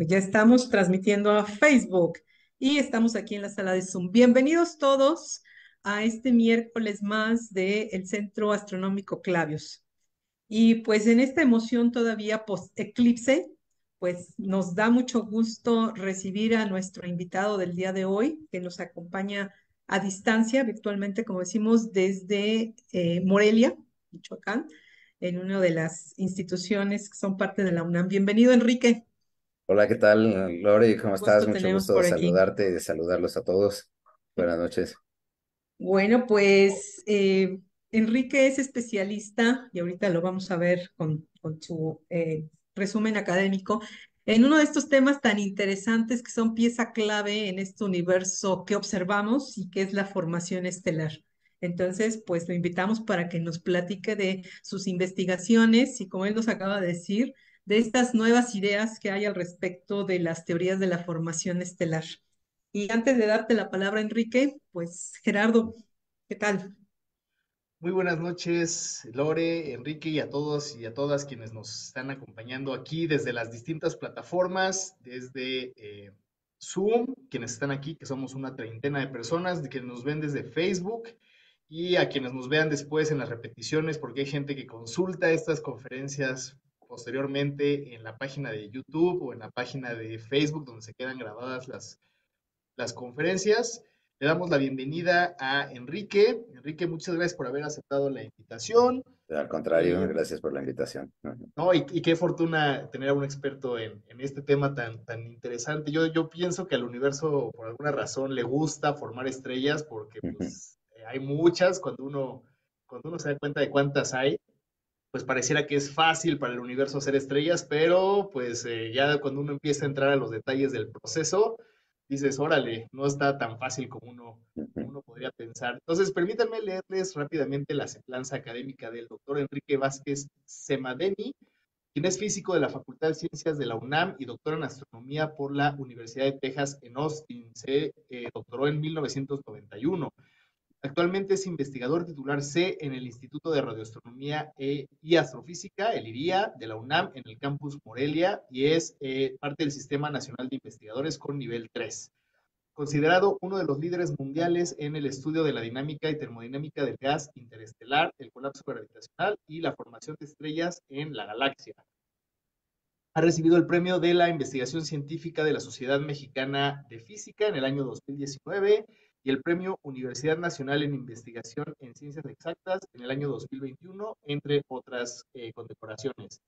Ya estamos transmitiendo a Facebook y estamos aquí en la sala de Zoom. Bienvenidos todos a este miércoles más del Centro Astronómico Clavius. Y pues en esta emoción todavía post-eclipse, pues nos da mucho gusto recibir a nuestro invitado del día de hoy, que nos acompaña a distancia, virtualmente, como decimos, desde Morelia, Michoacán, en una de las instituciones que son parte de la UNAM. Bienvenido, Enrique. Hola, ¿qué tal, Lore? ¿Cómo estás? Gusto Mucho tenemos gusto de por aquí. saludarte y de saludarlos a todos. Buenas noches. Bueno, pues Enrique es especialista, y ahorita lo vamos a ver con su resumen académico, en uno de estos temas tan interesantes que son pieza clave en este universo que observamos y que es la formación estelar. Entonces, pues lo invitamos para que nos platique de sus investigaciones y, como él nos acaba de decir, de estas nuevas ideas que hay al respecto de las teorías de la formación estelar. Y antes de darte la palabra, Enrique, pues Gerardo, ¿qué tal? Muy buenas noches, Lore, Enrique y a todos y a todas quienes nos están acompañando aquí desde las distintas plataformas, desde Zoom, quienes están aquí, que somos una treintena de personas, de quienes nos ven desde Facebook y a quienes nos vean después en las repeticiones, porque hay gente que consulta estas conferencias posteriormente en la página de YouTube o en la página de Facebook, donde se quedan grabadas las conferencias. Le damos la bienvenida a Enrique. Enrique, muchas gracias por haber aceptado la invitación. Al contrario, Eh, gracias por la invitación. Ujú. no, y qué fortuna tener a un experto en este tema tan interesante. Yo pienso que al universo, por alguna razón, le gusta formar estrellas porque Ujú. pues, hay muchas. Cuando uno se da cuenta de cuántas hay, pues pareciera que es fácil para el universo hacer estrellas, pero pues ya cuando uno empieza a entrar a los detalles del proceso, dices, órale, no está tan fácil como Ujú. uno podría pensar. Entonces, permítanme leerles rápidamente la semblanza académica del doctor Enrique Vázquez Semadeni, quien es físico de la Facultad de Ciencias de la UNAM y doctor en astronomía por la Universidad de Texas en Austin. Se doctoró en 1991. Actualmente es investigador titular C en el Instituto de Radioastronomía y Astrofísica, el IRIA, de la UNAM, en el campus Morelia, y es parte del Sistema Nacional de Investigadores con nivel 3. Considerado uno de los líderes mundiales en el estudio de la dinámica y termodinámica del gas interestelar, el colapso gravitacional y la formación de estrellas en la galaxia. Ha recibido el premio de la investigación científica de la Sociedad Mexicana de Física en el año 2019 y el premio Universidad Nacional en Investigación en Ciencias Exactas en el año 2021, entre otras condecoraciones.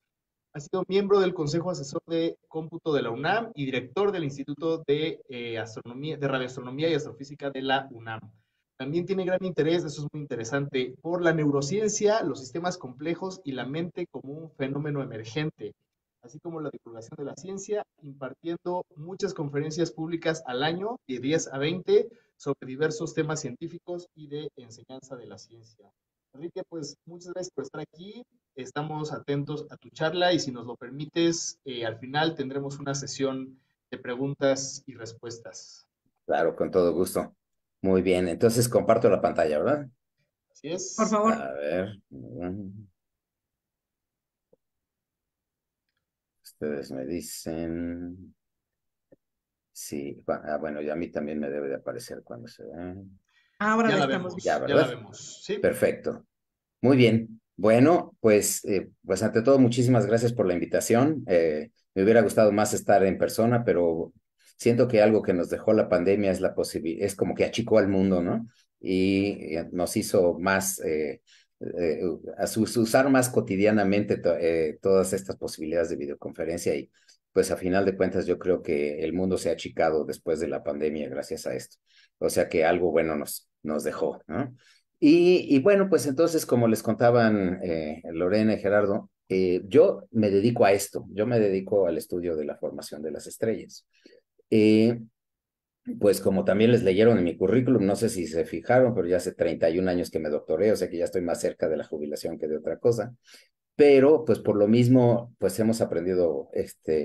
Ha sido miembro del Consejo Asesor de Cómputo de la UNAM y director del Instituto de Radioastronomía y Astrofísica de la UNAM. También tiene gran interés, eso es muy interesante, por la neurociencia, los sistemas complejos y la mente como un fenómeno emergente, así como la divulgación de la ciencia, impartiendo muchas conferencias públicas al año, de 10 a 20, sobre diversos temas científicos y de enseñanza de la ciencia. Enrique, pues muchas gracias por estar aquí. Estamos atentos a tu charla y si nos lo permites, al final tendremos una sesión de preguntas y respuestas. Claro, con todo gusto. Muy bien, entonces comparto la pantalla, ¿verdad? Así Por es. favor. A ver. Ustedes me dicen. Sí, bueno, y a mí también me debe de aparecer cuando se ve. Ahora Ya la la estamos Ya, viendo. vemos, ya la ¿verdad? vemos. Sí. Perfecto. Muy bien. Bueno, pues ante todo, muchísimas gracias por la invitación. Me hubiera gustado más estar en persona, pero siento que algo que nos dejó la pandemia es la posibilidad, es como que achicó al mundo, ¿no? Y nos hizo más, usar más cotidianamente todas estas posibilidades de videoconferencia y pues a final de cuentas yo creo que el mundo se ha achicado después de la pandemia gracias a esto. O sea que algo bueno nos dejó, ¿no? Y bueno, pues entonces, como les contaban Lorena y Gerardo, yo me dedico a esto, yo me dedico al estudio de la formación de las estrellas. Eh, pues como también les leyeron en mi currículum, no sé si se fijaron, pero ya hace 31 años que me doctoré, o sea que ya estoy más cerca de la jubilación que de otra cosa, pero pues por lo mismo, pues hemos aprendido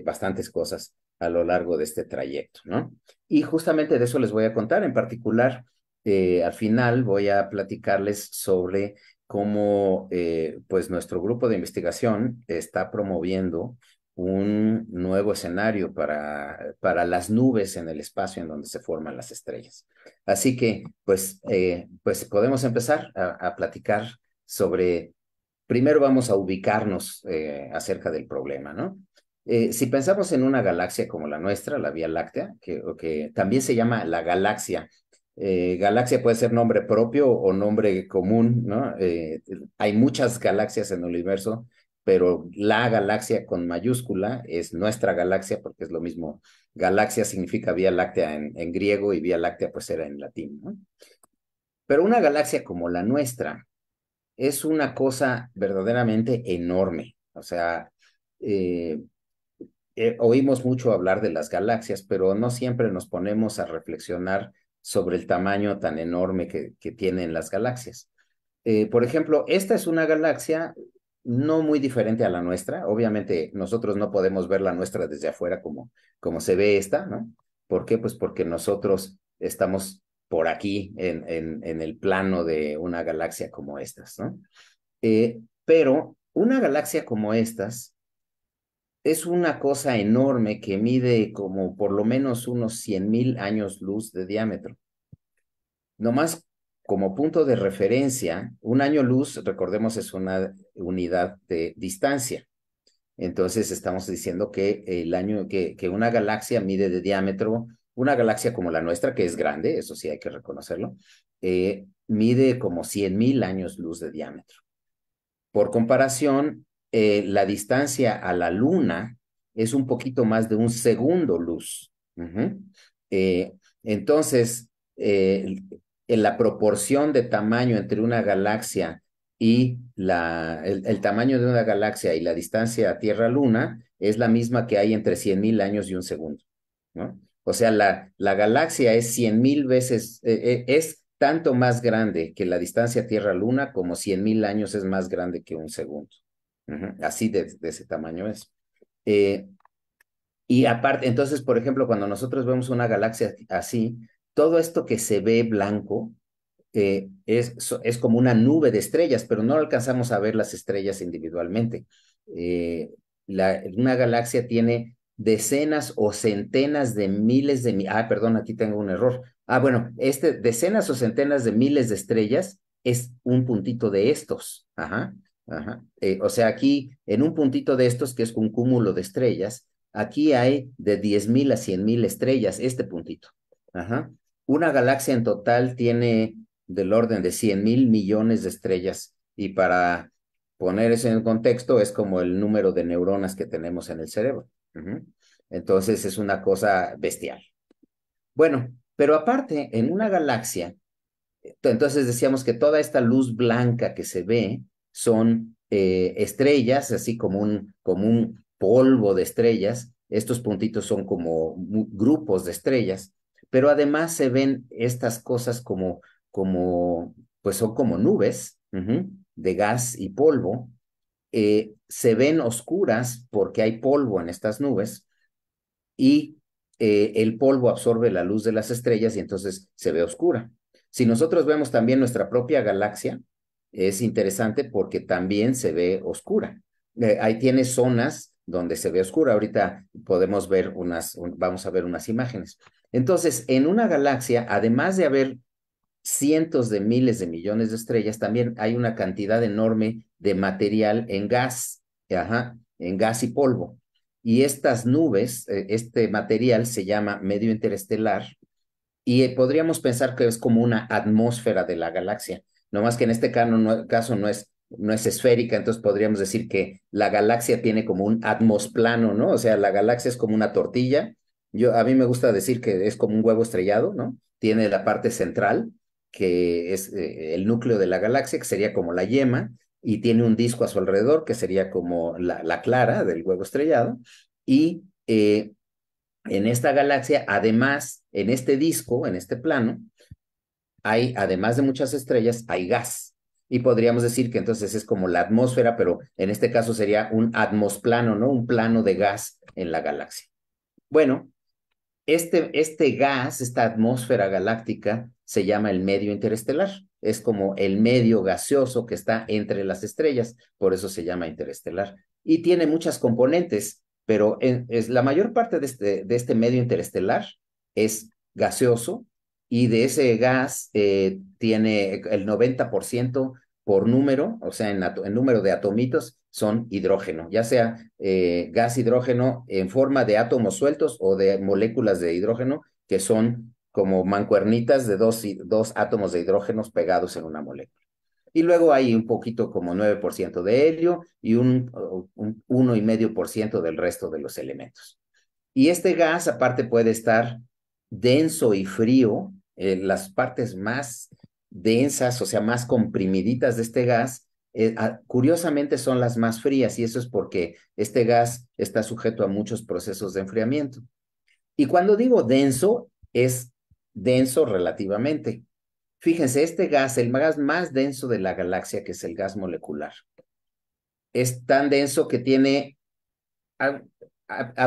bastantes cosas a lo largo de este trayecto, ¿no? Y justamente de eso les voy a contar. En particular, al final voy a platicarles sobre cómo pues nuestro grupo de investigación está promoviendo un nuevo escenario para las nubes en el espacio en donde se forman las estrellas. Así que, pues podemos empezar a platicar sobre, primero vamos a ubicarnos acerca del problema, ¿no? Si pensamos en una galaxia como la nuestra, la Vía Láctea, que también se llama la galaxia. Galaxia puede ser nombre propio o nombre común, ¿no? Hay muchas galaxias en el universo, pero la galaxia con mayúscula es nuestra galaxia porque es lo mismo. Galaxia significa Vía Láctea en griego y Vía Láctea pues era en latín, ¿no? Pero una galaxia como la nuestra es una cosa verdaderamente enorme. O sea, eh, oímos mucho hablar de las galaxias, pero no siempre nos ponemos a reflexionar sobre el tamaño tan enorme que tienen las galaxias. Por ejemplo, esta es una galaxia no muy diferente a la nuestra. Obviamente nosotros no podemos ver la nuestra desde afuera como se ve esta, ¿no? ¿Por qué? Pues porque nosotros estamos por aquí en el plano de una galaxia como estas, ¿no? Pero una galaxia como estas es una cosa enorme que mide como por lo menos unos 100,000 años luz de diámetro. Nomás como punto de referencia, un año luz, recordemos, es una unidad de distancia. Entonces estamos diciendo que que una galaxia mide de diámetro, una galaxia como la nuestra, que es grande, eso sí hay que reconocerlo, mide como 100,000 años luz de diámetro. Por comparación, la distancia a la Luna es un poquito más de un segundo luz. Eh, entonces, en la proporción de tamaño entre una galaxia y el tamaño de una galaxia y la distancia Tierra-Luna es la misma que hay entre 100,000 años y un segundo, ¿no? O sea, la galaxia es 100,000 veces, es tanto más grande que la distancia Tierra-Luna como 100,000 años es más grande que un segundo. Así de ese tamaño es. Eh, y aparte, entonces, por ejemplo, cuando nosotros vemos una galaxia así, todo esto que se ve blanco es como una nube de estrellas, pero no alcanzamos a ver las estrellas individualmente. Eh, una galaxia tiene decenas o centenas de miles perdón, aquí tengo un error. Bueno, decenas o centenas de miles de estrellas es un puntito de estos. Ajá, ajá. O sea, aquí en un puntito de estos, que es un cúmulo de estrellas, aquí hay de 10,000 a 100,000 estrellas, este puntito. Ajá. Una galaxia en total tiene del orden de 100,000 millones de estrellas. Y para poner eso en contexto, es como el número de neuronas que tenemos en el cerebro. Entonces es una cosa bestial. Bueno, pero aparte, en una galaxia, entonces decíamos que toda esta luz blanca que se ve son estrellas, así como un polvo de estrellas. Estos puntitos son como grupos de estrellas, pero además se ven estas cosas pues son como nubes de gas y polvo. Se ven oscuras porque hay polvo en estas nubes y el polvo absorbe la luz de las estrellas y entonces se ve oscura. Si nosotros vemos también nuestra propia galaxia, es interesante porque también se ve oscura. Ahí tiene zonas donde se ve oscura. Ahorita podemos ver vamos a ver unas imágenes. Entonces, en una galaxia, además de haber cientos de miles de millones de estrellas, también hay una cantidad enorme de material en gas, en gas y polvo. Y estas nubes, este material se llama medio interestelar y podríamos pensar que es como una atmósfera de la galaxia, no más que en este caso no es esférica, entonces podríamos decir que la galaxia tiene como un atmosplano, ¿no? O sea, la galaxia es como una tortilla. A mí me gusta decir que es como un huevo estrellado, ¿no? Tiene la parte central, que es el núcleo de la galaxia, que sería como la yema, y tiene un disco a su alrededor, que sería como la clara del huevo estrellado, y en esta galaxia, además, en este disco, en este plano, además de muchas estrellas, hay gas. Y podríamos decir que entonces es como la atmósfera, pero en este caso sería un atmosplano, ¿no? Un plano de gas en la galaxia. Bueno, este gas, esta atmósfera galáctica, se llama el medio interestelar. Es como el medio gaseoso que está entre las estrellas, por eso se llama interestelar. Y tiene muchas componentes. pero la mayor parte de este medio interestelar es gaseoso y de ese gas tiene el 90% por número, o sea, en número de atomitos, son hidrógeno, ya sea gas hidrógeno en forma de átomos sueltos o de moléculas de hidrógeno que son como mancuernitas de dos átomos de hidrógenos pegados en una molécula. Y luego hay un poquito como 9% de helio y un 1,5% del resto de los elementos. Y este gas aparte puede estar denso y frío. Las partes más densas, o sea, más comprimiditas de este gas, curiosamente son las más frías y eso es porque este gas está sujeto a muchos procesos de enfriamiento. Y cuando digo denso, es denso relativamente. Fíjense, este gas, el gas más denso de la galaxia, que es el gas molecular, es tan denso que tiene,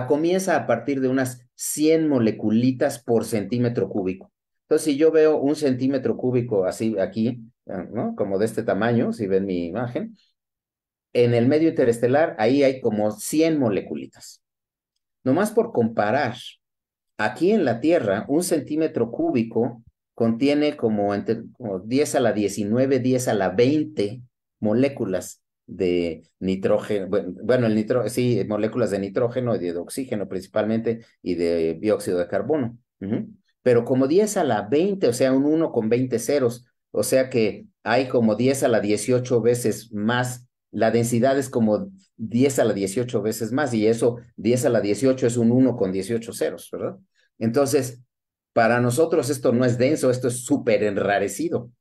comienza a partir de unas 100 moleculitas por centímetro cúbico. Entonces, si yo veo un centímetro cúbico así aquí, ¿no? Como de este tamaño, si ven mi imagen, en el medio interestelar, ahí hay como 100 moleculitas. Nomás por comparar, aquí en la Tierra, un centímetro cúbico contiene como 10 a la 19, 10 a la 20 moléculas de nitrógeno, bueno, sí, moléculas de nitrógeno y de oxígeno principalmente y de dióxido de carbono. Pero como 10 a la 20, o sea, un 1 con 20 ceros, o sea que hay como 10 a la 18 veces más, la densidad es como 10 a la 18 veces más, y eso, 10 a la 18 es un 1 con 18 ceros, ¿verdad? Entonces, para nosotros esto no es denso, esto es súper enrarecido,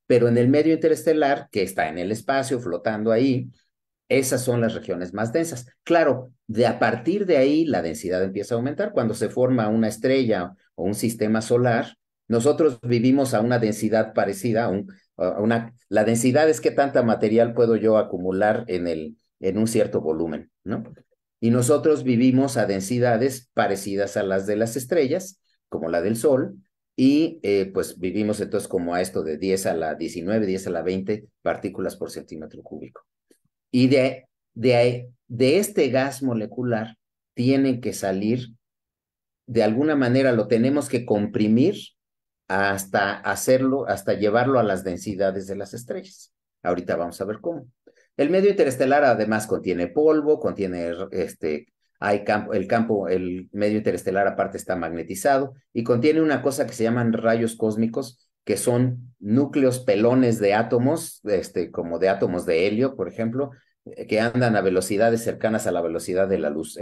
pero en el medio interestelar, que está en el espacio, flotando ahí, esas son las regiones más densas. Claro, a partir de ahí la densidad empieza a aumentar. Cuando se forma una estrella o un sistema solar, nosotros vivimos a una densidad parecida, la densidad es qué tanta material puedo yo acumular en un cierto volumen, ¿no? Y nosotros vivimos a densidades parecidas a las de las estrellas, como la del Sol, y pues vivimos entonces como a esto de 10 a la 19, 10 a la 20 partículas por centímetro cúbico. Y de este gas molecular tienen que salir, de alguna manera lo tenemos que comprimir hasta hacerlo, hasta llevarlo a las densidades de las estrellas. Ahorita vamos a ver cómo. El medio interestelar además contiene polvo, contiene el medio interestelar aparte está magnetizado y contiene una cosa que se llaman rayos cósmicos, que son núcleos pelones de átomos, como de átomos de helio, por ejemplo, que andan a velocidades cercanas a la velocidad de la luz.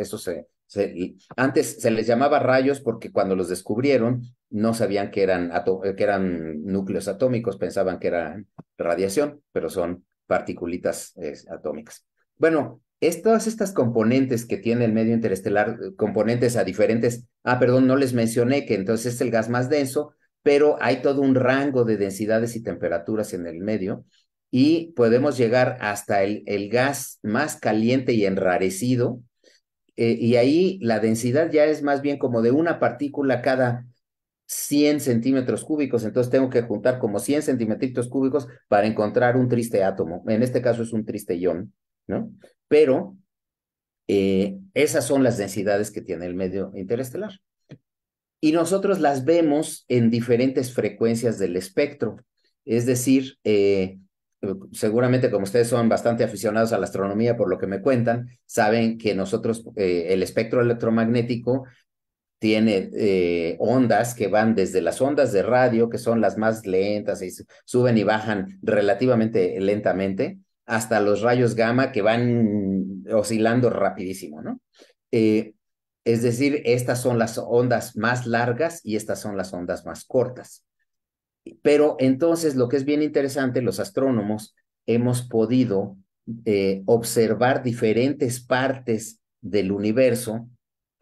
Antes se les llamaba rayos porque cuando los descubrieron no sabían que eran núcleos atómicos, pensaban que era radiación, pero son particulitas atómicas. Bueno, todas estas componentes que tiene el medio interestelar, componentes a diferentes, perdón, no les mencioné que entonces es el gas más denso, pero hay todo un rango de densidades y temperaturas en el medio y podemos llegar hasta el gas más caliente y enrarecido, y ahí la densidad ya es más bien como de una partícula cada 100 centímetros cúbicos, entonces tengo que juntar como 100 centímetros cúbicos para encontrar un triste átomo. En este caso es un triste ion, ¿no? Pero esas son las densidades que tiene el medio interestelar. Y nosotros las vemos en diferentes frecuencias del espectro. Es decir, seguramente como ustedes son bastante aficionados a la astronomía, por lo que me cuentan, saben que nosotros, el espectro electromagnético tiene ondas que van desde las ondas de radio, que son las más lentas y suben y bajan relativamente lentamente, hasta los rayos gamma que van oscilando rapidísimo, ¿no? Eh, es decir, estas son las ondas más largas y estas son las ondas más cortas. Pero entonces lo que es bien interesante, los astrónomos hemos podido observar diferentes partes del universo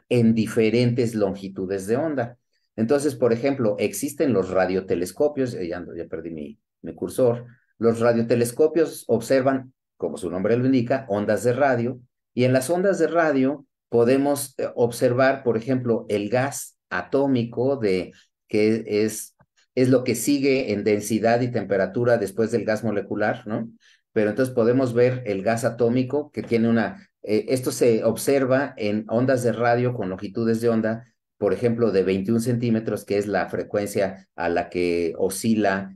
en diferentes longitudes de onda. Entonces, por ejemplo, existen los radiotelescopios, ya perdí mi cursor, los radiotelescopios observan, como su nombre lo indica, ondas de radio, y en las ondas de radio podemos observar, por ejemplo, el gas atómico que es lo que sigue en densidad y temperatura después del gas molecular, ¿no? Pero entonces podemos ver el gas atómico que tiene Esto se observa en ondas de radio con longitudes de onda, por ejemplo, de 21 centímetros, que es la frecuencia a la que oscila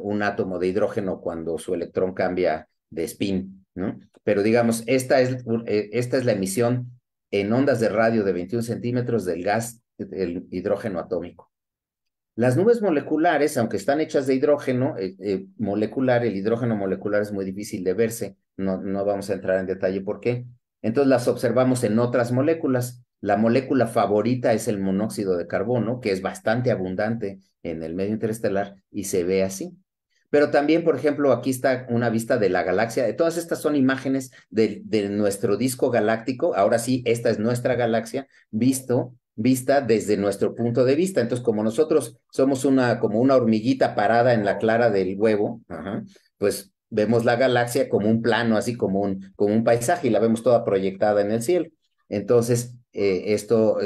un átomo de hidrógeno cuando su electrón cambia de spin, ¿no? Pero digamos, esta es la emisión en ondas de radio de 21 centímetros del gas, el hidrógeno atómico. Las nubes moleculares, aunque están hechas de hidrógeno molecular, el hidrógeno molecular es muy difícil de verse, no vamos a entrar en detalle por qué. Entonces las observamos en otras moléculas. La molécula favorita es el monóxido de carbono, que es bastante abundante en el medio interestelar y se ve así. Pero también, por ejemplo, aquí está una vista de la galaxia. Todas estas son imágenes de nuestro disco galáctico. Ahora sí, esta es nuestra galaxia vista desde nuestro punto de vista. Entonces, como nosotros somos como una hormiguita parada en la clara del huevo, pues vemos la galaxia como un plano, así como un paisaje, y la vemos toda proyectada en el cielo. Entonces, esto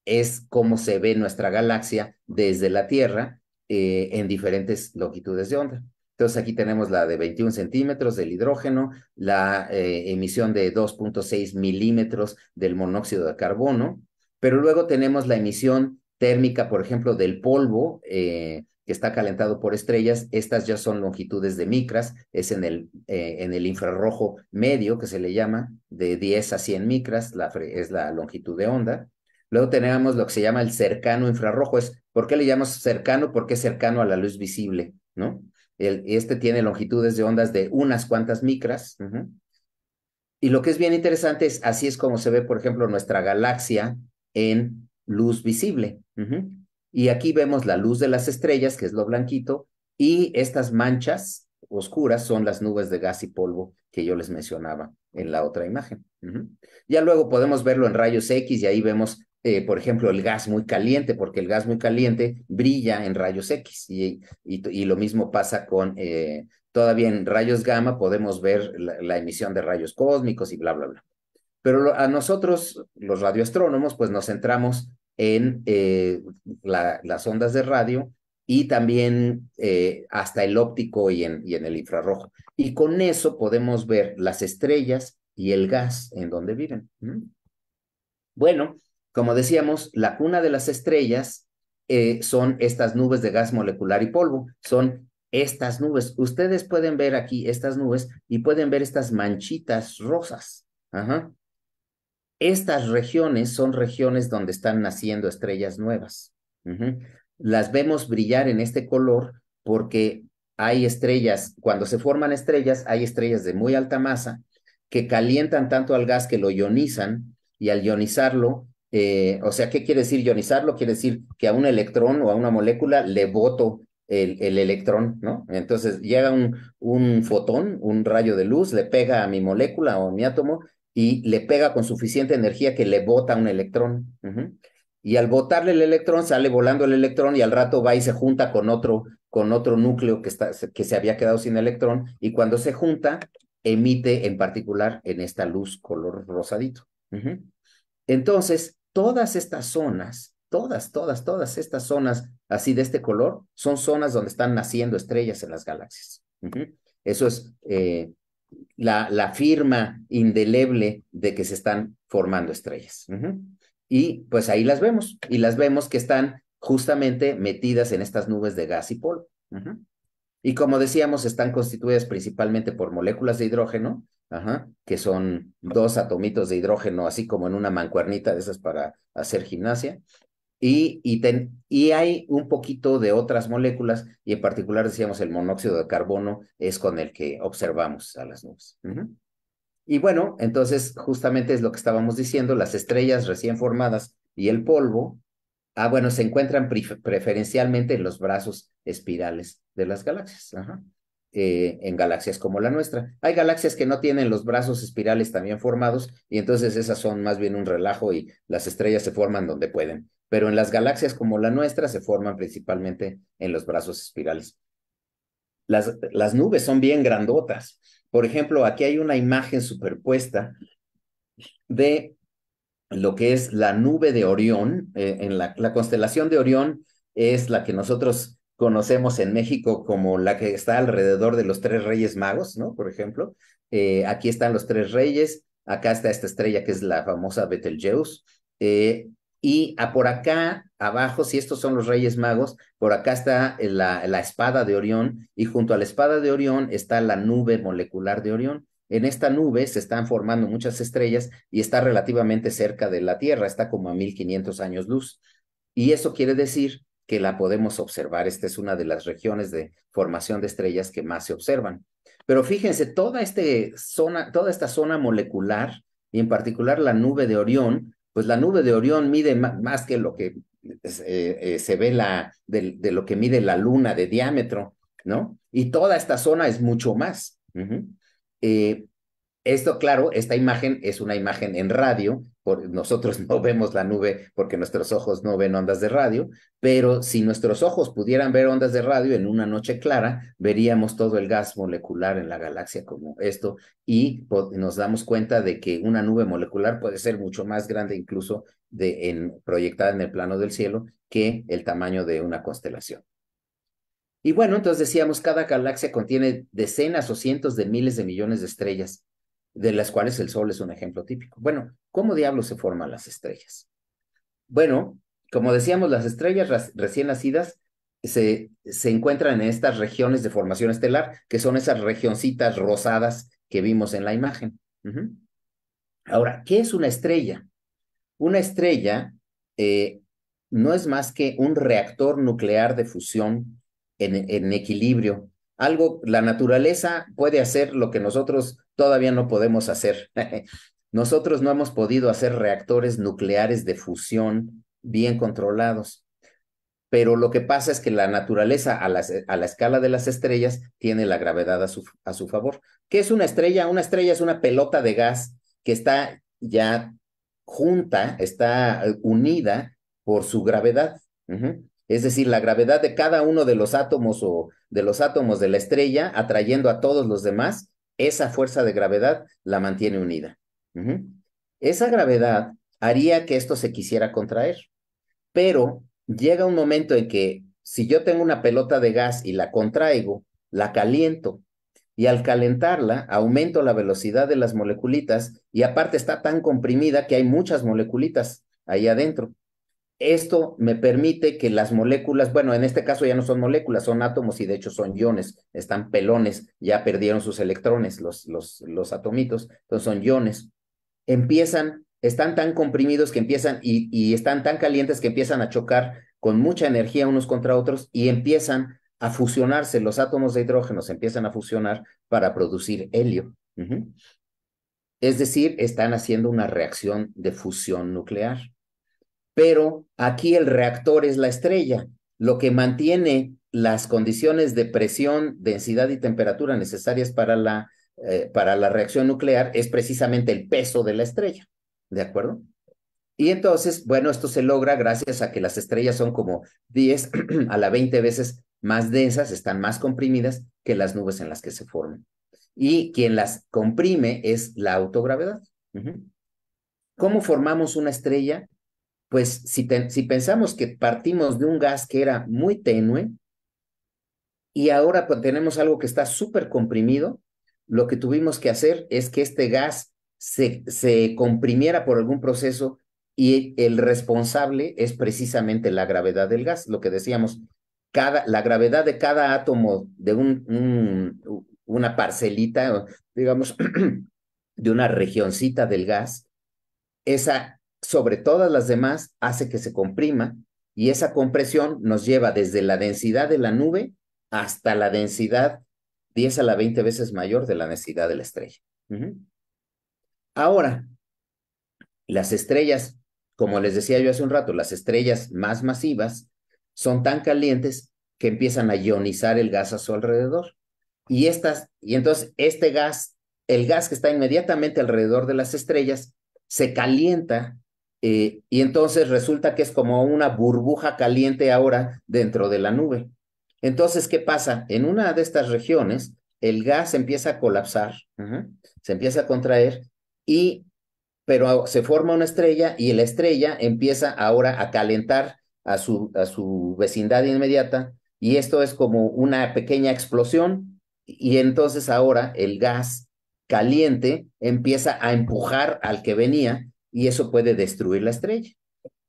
es cómo se ve nuestra galaxia desde la Tierra en diferentes longitudes de onda. Entonces aquí tenemos la de 21 centímetros del hidrógeno, la emisión de 2.6 milímetros del monóxido de carbono, pero luego tenemos la emisión térmica, por ejemplo, del polvo, que está calentado por estrellas. Estas ya son longitudes de micras, es en el infrarrojo medio, que se le llama, de 10 a 100 micras, es la longitud de onda. Luego tenemos lo que se llama el cercano infrarrojo. ¿Por qué le llamamos cercano? Porque es cercano a la luz visible, ¿no? Este tiene longitudes de ondas de unas cuantas micras. Y lo que es bien interesante es, así es como se ve, por ejemplo, nuestra galaxia en luz visible. Y aquí vemos la luz de las estrellas, que es lo blanquito, y estas manchas oscuras son las nubes de gas y polvo que yo les mencionaba en la otra imagen. Ya luego podemos verlo en rayos X y ahí vemos, por ejemplo, el gas muy caliente, porque el gas muy caliente brilla en rayos X y lo mismo pasa con... todavía en rayos gamma podemos ver la emisión de rayos cósmicos y bla, bla, bla. Pero a nosotros, los radioastrónomos, pues nos centramos en las ondas de radio y también hasta el óptico y en el infrarrojo. Y con eso podemos ver las estrellas y el gas en donde viven. Bueno, como decíamos, la cuna de las estrellas son estas nubes de gas molecular y polvo. Son estas nubes. Ustedes pueden ver aquí estas nubes y pueden ver estas manchitas rosas. Estas regiones son regiones donde están naciendo estrellas nuevas. Las vemos brillar en este color porque hay estrellas, cuando se forman estrellas, hay estrellas de muy alta masa que calientan tanto al gas que lo ionizan, y al ionizarlo, o sea, ¿qué quiere decir ionizarlo? Quiere decir que a un electrón o a una molécula le boto el electrón, ¿no? Entonces llega un fotón, un rayo de luz, le pega a mi molécula o a mi átomo, y le pega con suficiente energía que le bota un electrón. Y al botarle el electrón, sale volando el electrón y al rato va y se junta con otro núcleo que se había quedado sin electrón, y cuando se junta, emite en particular en esta luz color rosadito. Entonces, todas estas zonas, todas estas zonas así de este color, son zonas donde están naciendo estrellas en las galaxias. Eso es la firma indeleble de que se están formando estrellas. Y pues ahí las vemos, y las vemos que están justamente metidas en estas nubes de gas y polvo. Y como decíamos, están constituidas principalmente por moléculas de hidrógeno, que son dos atomitos de hidrógeno, así como en una mancuernita de esas para hacer gimnasia. Y hay un poquito de otras moléculas, y en particular decíamos el monóxido de carbono es con el que observamos a las nubes. Y bueno, entonces justamente es lo que estábamos diciendo, las estrellas recién formadas y el polvo, bueno, se encuentran preferencialmente en los brazos espirales de las galaxias, en galaxias como la nuestra. Hay galaxias que no tienen los brazos espirales también formados, y entonces esas son más bien un relajo y las estrellas se forman donde pueden. Pero en las galaxias como la nuestra se forman principalmente en los brazos espirales. Las nubes son bien grandotas. Por ejemplo, aquí hay una imagen superpuesta de lo que es la nube de Orión. En la constelación de Orión es la que nosotros conocemos en México como la que está alrededor de los tres reyes magos, ¿no? Por ejemplo, aquí están los tres reyes, Acá está esta estrella que es la famosa Betelgeuse. Y por acá abajo, si estos son los Reyes Magos, por acá está la espada de Orión, y junto a la espada de Orión está la nube molecular de Orión. En esta nube se están formando muchas estrellas y está relativamente cerca de la Tierra, está como a 1500 años luz. Y eso quiere decir que la podemos observar. Esta es una de las regiones de formación de estrellas que más se observan. Pero fíjense, toda esta zona molecular, y en particular la nube de Orión, pues la nube de Orión mide más que lo que se ve de lo que mide la luna de diámetro, ¿no? Y toda esta zona es mucho más. Eh, Esto, claro, esta imagen es una imagen en radio. Nosotros no vemos la nube porque nuestros ojos no ven ondas de radio, pero si nuestros ojos pudieran ver ondas de radio en una noche clara, veríamos todo el gas molecular en la galaxia como esto, y nos damos cuenta de que una nube molecular puede ser mucho más grande incluso proyectada en el plano del cielo que el tamaño de una constelación. Y bueno, entonces decíamos, cada galaxia contiene decenas o cientos de miles de millones de estrellas, de las cuales el Sol es un ejemplo típico. Bueno, ¿cómo diablos se forman las estrellas? Bueno, como decíamos, las estrellas recién nacidas se encuentran en estas regiones de formación estelar, que son esas regioncitas rosadas que vimos en la imagen. Ahora, ¿qué es una estrella? Una estrella no es más que un reactor nuclear de fusión en equilibrio. La naturaleza puede hacer lo que nosotros todavía no podemos hacer. Nosotros no hemos podido hacer reactores nucleares de fusión bien controlados. Pero lo que pasa es que la naturaleza a la escala de las estrellas tiene la gravedad a su favor. ¿Qué es una estrella? Una estrella es una pelota de gas que está ya junta, está unida por su gravedad. Es decir, la gravedad de cada uno de los átomos o de los átomos de la estrella atrayendo a todos los demás, esa fuerza de gravedad la mantiene unida. Esa gravedad haría que esto se quisiera contraer, pero llega un momento en que si yo tengo una pelota de gas y la contraigo, la caliento, y al calentarla aumento la velocidad de las moleculitas, y aparte está tan comprimida que hay muchas moleculitas ahí adentro. Esto me permite que las moléculas, bueno, en este caso ya no son moléculas, son átomos, y de hecho son iones, están pelones, ya perdieron sus electrones, los atomitos, entonces son iones. Están tan comprimidos que empiezan y están tan calientes que empiezan a chocar con mucha energía unos contra otros, y empiezan a fusionarse. Los átomos de hidrógeno se empiezan a fusionar para producir helio. Es decir, están haciendo una reacción de fusión nuclear. Pero aquí el reactor es la estrella. Lo que mantiene las condiciones de presión, densidad y temperatura necesarias para la reacción nuclear es precisamente el peso de la estrella. ¿De acuerdo? Y entonces, bueno, esto se logra gracias a que las estrellas son como 10 a la 20 veces más densas, están más comprimidas que las nubes en las que se forman. Y quien las comprime es la autogravedad. ¿Cómo formamos una estrella? Pues si pensamos que partimos de un gas que era muy tenue y ahora tenemos algo que está súper comprimido, lo que tuvimos que hacer es que este gas se comprimiera por algún proceso, y el responsable es precisamente la gravedad del gas. Lo que decíamos, la gravedad de cada átomo de una parcelita, digamos, de una regioncita del gas, esa sobre todas las demás hace que se comprima, y esa compresión nos lleva desde la densidad de la nube hasta la densidad 10 a la 20 veces mayor de la densidad de la estrella. Ahora, las estrellas, como les decía yo hace un rato, las estrellas más masivas son tan calientes que empiezan a ionizar el gas a su alrededor. Y entonces el gas que está inmediatamente alrededor de las estrellas, se calienta, y entonces resulta que es como una burbuja caliente ahora dentro de la nube. Entonces, ¿qué pasa? En una de estas regiones, el gas empieza a colapsar, se empieza a contraer, pero se forma una estrella, y la estrella empieza ahora a calentar a su vecindad inmediata, y esto es como una pequeña explosión, y entonces ahora el gas caliente empieza a empujar al que venía y eso puede destruir la estrella.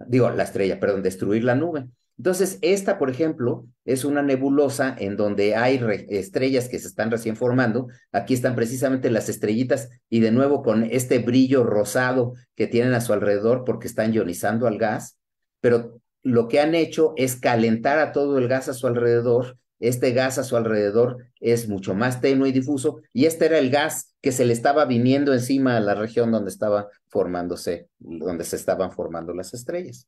Digo, la estrella, perdón, destruir la nube. Entonces, esta, por ejemplo, es una nebulosa en donde hay estrellas que se están recién formando. Aquí están precisamente las estrellitas y de nuevo con este brillo rosado que tienen a su alrededor porque están ionizando al gas, pero lo que han hecho es calentar a todo el gas a su alrededor. Este gas a su alrededor es mucho más tenue y difuso, y este era el gas que se le estaba viniendo encima a la región donde estaba formándose, donde se estaban formando las estrellas.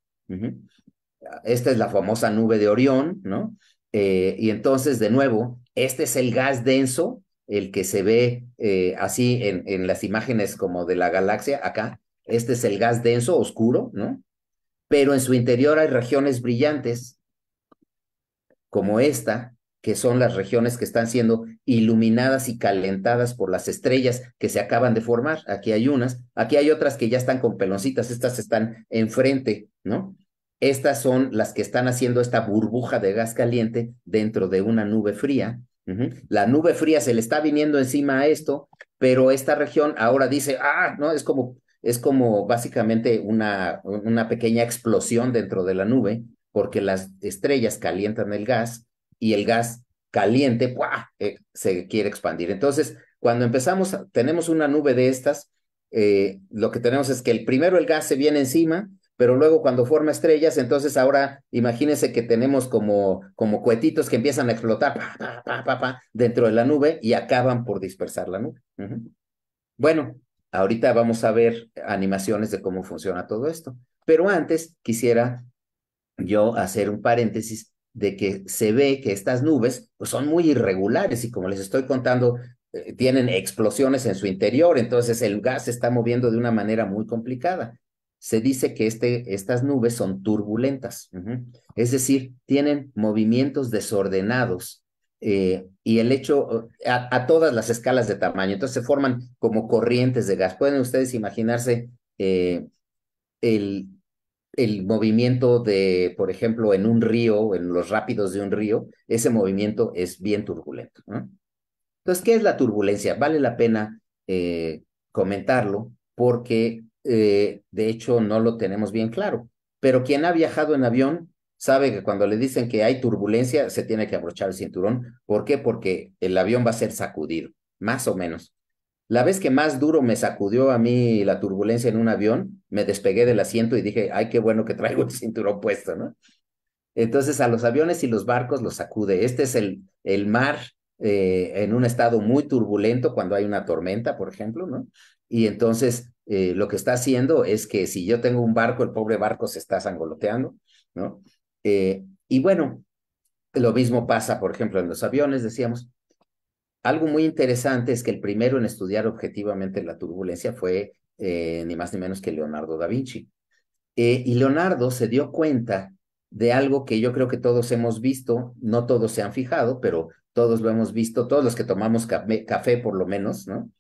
Esta es la famosa nube de Orión, ¿no? Y entonces, de nuevo, este es el gas denso, el que se ve así en las imágenes como de la galaxia, acá. Este es el gas denso, oscuro, ¿no? Pero en su interior hay regiones brillantes, como esta, que son las regiones que están siendo iluminadas y calentadas por las estrellas que se acaban de formar. Aquí hay unas, aquí hay otras que ya están con peloncitas, estas están enfrente, ¿no? Estas son las que están haciendo esta burbuja de gas caliente dentro de una nube fría. La nube fría se le está viniendo encima a esto, pero esta región ahora dice, no, es como básicamente una pequeña explosión dentro de la nube, porque las estrellas calientan el gas y el gas caliente ¡buah! Se quiere expandir. Entonces, cuando empezamos, tenemos una nube de estas, lo que tenemos es que primero el gas se viene encima, pero luego cuando forma estrellas, entonces ahora imagínense que tenemos como cohetitos que empiezan a explotar dentro de la nube y acaban por dispersar la nube. Bueno, ahorita vamos a ver animaciones de cómo funciona todo esto, pero antes quisiera yo hacer un paréntesis de que se ve que estas nubes pues, son muy irregulares y como les estoy contando, tienen explosiones en su interior, entonces el gas se está moviendo de una manera muy complicada. Se dice que estas nubes son turbulentas, es decir, tienen movimientos desordenados y el hecho a todas las escalas de tamaño, entonces se forman como corrientes de gas. Pueden ustedes imaginarse el, el movimiento de, por ejemplo, en un río, en los rápidos de un río, ese movimiento es bien turbulento, ¿no? Entonces, ¿qué es la turbulencia? Vale la pena comentarlo porque, de hecho, no lo tenemos bien claro. Pero quien ha viajado en avión sabe que cuando le dicen que hay turbulencia, se tiene que abrochar el cinturón. ¿Por qué? Porque el avión va a ser sacudido, más o menos. La vez que más duro me sacudió a mí la turbulencia en un avión, me despegué del asiento y dije, ay, qué bueno que traigo el cinturón puesto, ¿no? Entonces a los aviones y los barcos los sacude. Este es el mar en un estado muy turbulento cuando hay una tormenta, por ejemplo, ¿no? Y entonces lo que está haciendo es que si yo tengo un barco, el pobre barco se está sangoloteando, ¿no? Y bueno, lo mismo pasa, por ejemplo, en los aviones, decíamos. Algo muy interesante es que el primero en estudiar objetivamente la turbulencia fue ni más ni menos que Leonardo da Vinci. Y Leonardo se dio cuenta de algo que yo creo que todos hemos visto, no todos se han fijado, pero todos lo hemos visto, todos los que tomamos café por lo menos, ¿no?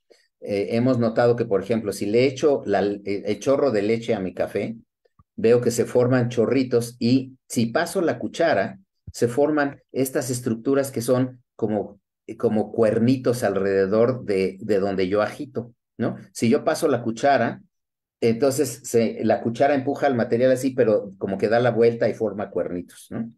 Hemos notado que, por ejemplo, si le echo el chorro de leche a mi café, veo que se forman chorritos y si paso la cuchara, se forman estas estructuras que son como cuernitos alrededor de donde yo agito, ¿no? Si yo paso la cuchara, entonces la cuchara empuja el material así, pero como que da la vuelta y forma cuernitos, ¿no?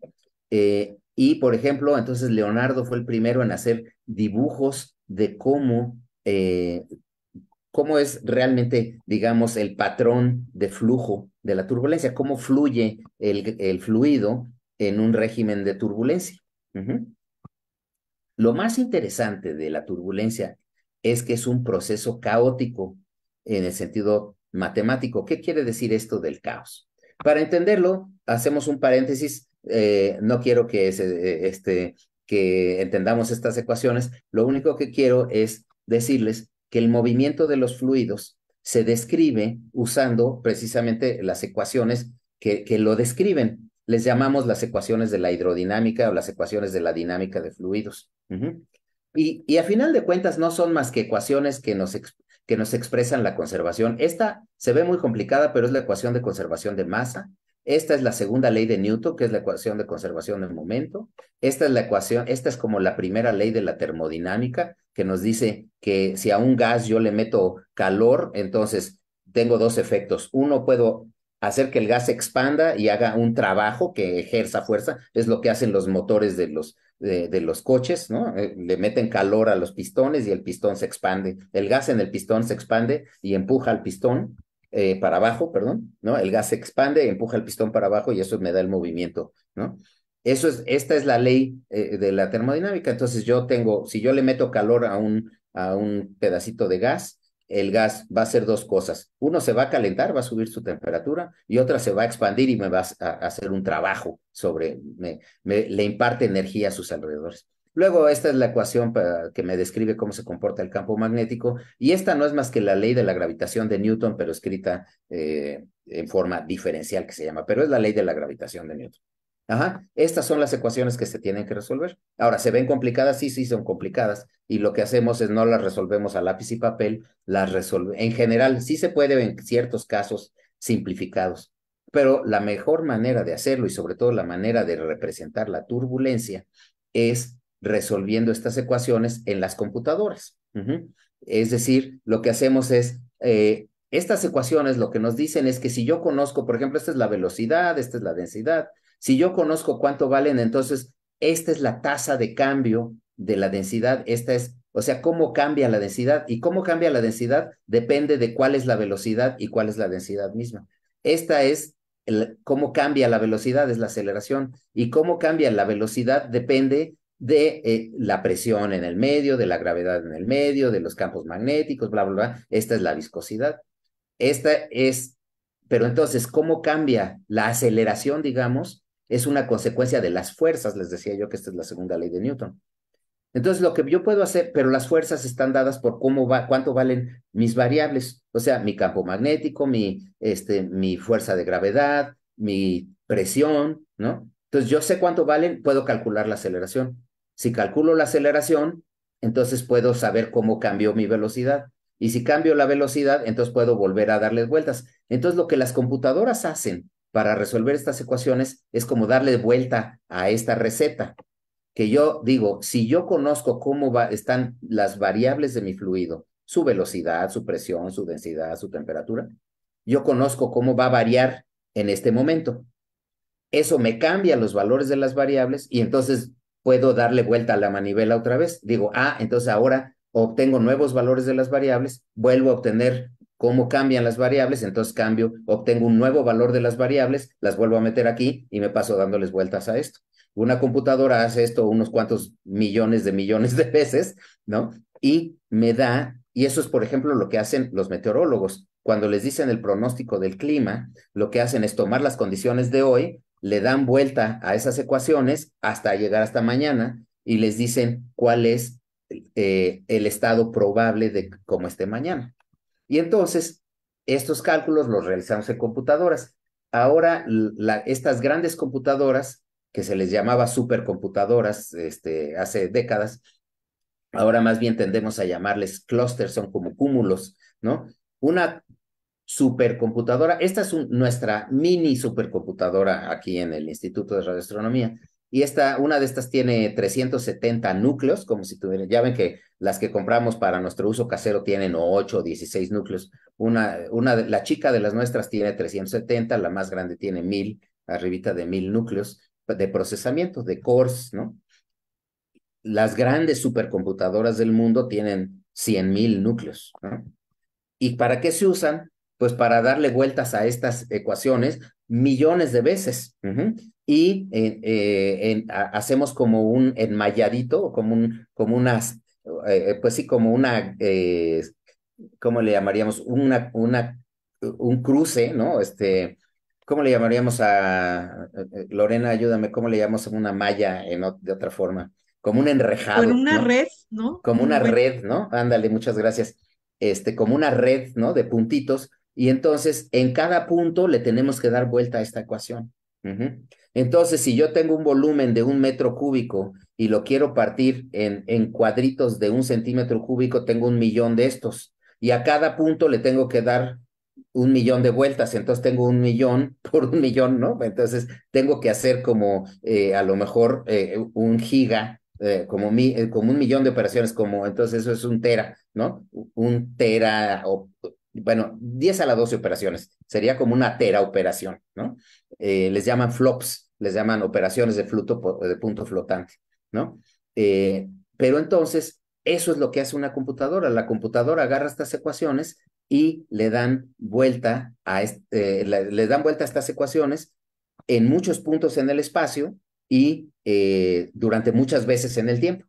Y, por ejemplo, entonces Leonardo fue el primero en hacer dibujos de cómo es realmente, digamos, el patrón de flujo de la turbulencia, cómo fluye el fluido en un régimen de turbulencia. Lo más interesante de la turbulencia es que es un proceso caótico en el sentido matemático. ¿Qué quiere decir esto del caos? Para entenderlo, hacemos un paréntesis. No quiero que entendamos estas ecuaciones. Lo único que quiero es decirles que el movimiento de los fluidos se describe usando precisamente las ecuaciones que lo describen. Les llamamos las ecuaciones de la hidrodinámica o las ecuaciones de la dinámica de fluidos. Y a final de cuentas no son más que ecuaciones que nos expresan la conservación. Esta se ve muy complicada, pero es la ecuación de conservación de masa, Esta es la segunda ley de Newton, que es la ecuación de conservación del momento. Esta es la ecuación, esta es como la primera ley de la termodinámica, que nos dice que si a un gas yo le meto calor, entonces tengo dos efectos. Uno, puedo hacer que el gas se expanda y haga un trabajo que ejerza fuerza, es lo que hacen los motores de los coches, ¿no? Le meten calor a los pistones y el pistón se expande. El gas en el pistón se expande y empuja al pistón para abajo, perdón, ¿no? El gas se expande, empuja el pistón para abajo y eso me da el movimiento, ¿no? Esta es la ley de la termodinámica. Entonces yo tengo, si yo le meto calor a un pedacito de gas, el gas va a hacer dos cosas. Uno, se va a calentar, va a subir su temperatura, y otra, se va a expandir y me va a hacer un trabajo le imparte energía a sus alrededores. Luego, esta es la ecuación que me describe cómo se comporta el campo magnético, y esta no es más que la ley de la gravitación de Newton, pero escrita en forma diferencial, que se llama, pero es la ley de la gravitación de Newton. Ajá, estas son las ecuaciones que se tienen que resolver. Ahora, ¿se ven complicadas? Sí, sí, son complicadas. Y lo que hacemos es no las resolvemos a lápiz y papel, en general, sí se puede en ciertos casos simplificados, pero la mejor manera de hacerlo y sobre todo la manera de representar la turbulencia es resolviendo estas ecuaciones en las computadoras. Es decir, lo que hacemos es, estas ecuaciones lo que nos dicen es que si yo conozco, por ejemplo, esta es la velocidad, esta es la densidad, si yo conozco cuánto valen, entonces esta es la tasa de cambio de la densidad, esta es, o sea, cómo cambia la densidad, y cómo cambia la densidad depende de cuál es la velocidad y cuál es la densidad misma. Esta es cómo cambia la velocidad, es la aceleración, y cómo cambia la velocidad depende de la presión en el medio, de la gravedad en el medio, de los campos magnéticos, bla, bla, bla. Esta es la viscosidad. Esta es, pero entonces, ¿cómo cambia la aceleración, digamos? Es una consecuencia de las fuerzas, les decía yo que esta es la segunda ley de Newton. Entonces, lo que yo puedo hacer, pero las fuerzas están dadas por cuánto valen mis variables, o sea, mi campo magnético, mi fuerza de gravedad, mi presión, ¿no? Entonces, yo sé cuánto valen, puedo calcular la aceleración. Si calculo la aceleración, entonces puedo saber cómo cambió mi velocidad. Y si cambio la velocidad, entonces puedo volver a darles vueltas. Entonces, lo que las computadoras hacen para resolver estas ecuaciones es como darle vuelta a esta receta, que yo digo, si yo conozco están las variables de mi fluido, su velocidad, su presión, su densidad, su temperatura, yo conozco cómo va a variar en este momento. Eso me cambia los valores de las variables y entonces puedo darle vuelta a la manivela otra vez. Digo, entonces ahora obtengo nuevos valores de las variables, vuelvo a obtener cómo cambian las variables, entonces obtengo un nuevo valor de las variables, las vuelvo a meter aquí y me paso dándoles vueltas a esto. Una computadora hace esto unos cuantos millones de veces, ¿no? Y y eso es, por ejemplo, lo que hacen los meteorólogos. Cuando les dicen el pronóstico del clima, lo que hacen es tomar las condiciones de hoy, le dan vuelta a esas ecuaciones hasta llegar hasta mañana y les dicen cuál es el estado probable de cómo esté mañana. Y entonces, estos cálculos los realizamos en computadoras. Ahora, estas grandes computadoras, que se les llamaba supercomputadoras hace décadas, ahora más bien tendemos a llamarles clústeres, son como cúmulos, ¿no? Una supercomputadora, esta es nuestra mini supercomputadora aquí en el Instituto de Radioastronomía, y una de estas tiene 370 núcleos, como si ya ven que las que compramos para nuestro uso casero tienen 8 o 16 núcleos. La chica de las nuestras tiene 370, la más grande tiene 1000, arribita de 1000 núcleos de procesamiento, de cores, ¿no? Las grandes supercomputadoras del mundo tienen 100,000 núcleos, ¿no? ¿Y para qué se usan? Pues para darle vueltas a estas ecuaciones millones de veces. Y hacemos como un enmayadito, pues sí, como ¿cómo le llamaríamos? Un cruce, ¿no? ¿Cómo le llamaríamos Lorena, ayúdame, ¿cómo le llamamos a una malla de otra forma? Como un Con enrejado, una ¿no? red, ¿no? Como Un una buen, red, ¿no? Ándale, muchas gracias. Como una red, ¿no? De puntitos. Y entonces, en cada punto le tenemos que dar vuelta a esta ecuación. Entonces, si yo tengo un volumen de 1 metro cúbico y lo quiero partir en cuadritos de 1 centímetro cúbico, tengo 1,000,000 de estos. Y a cada punto le tengo que dar un millón de vueltas, entonces tengo un millón por un millón, ¿no? Entonces tengo que hacer como a lo mejor un giga, como un millón de operaciones, como entonces eso es un tera, ¿no? Un tera, o, bueno, 10 a la 12 operaciones, sería como una tera operación, ¿no? Les llaman flops, les llaman operaciones de punto flotante, ¿no? Eh, pero entonces, eso es lo que hace una computadora. La computadora agarra estas ecuaciones y le dan vuelta le dan vuelta a estas ecuaciones en muchos puntos en el espacio y durante muchas veces en el tiempo.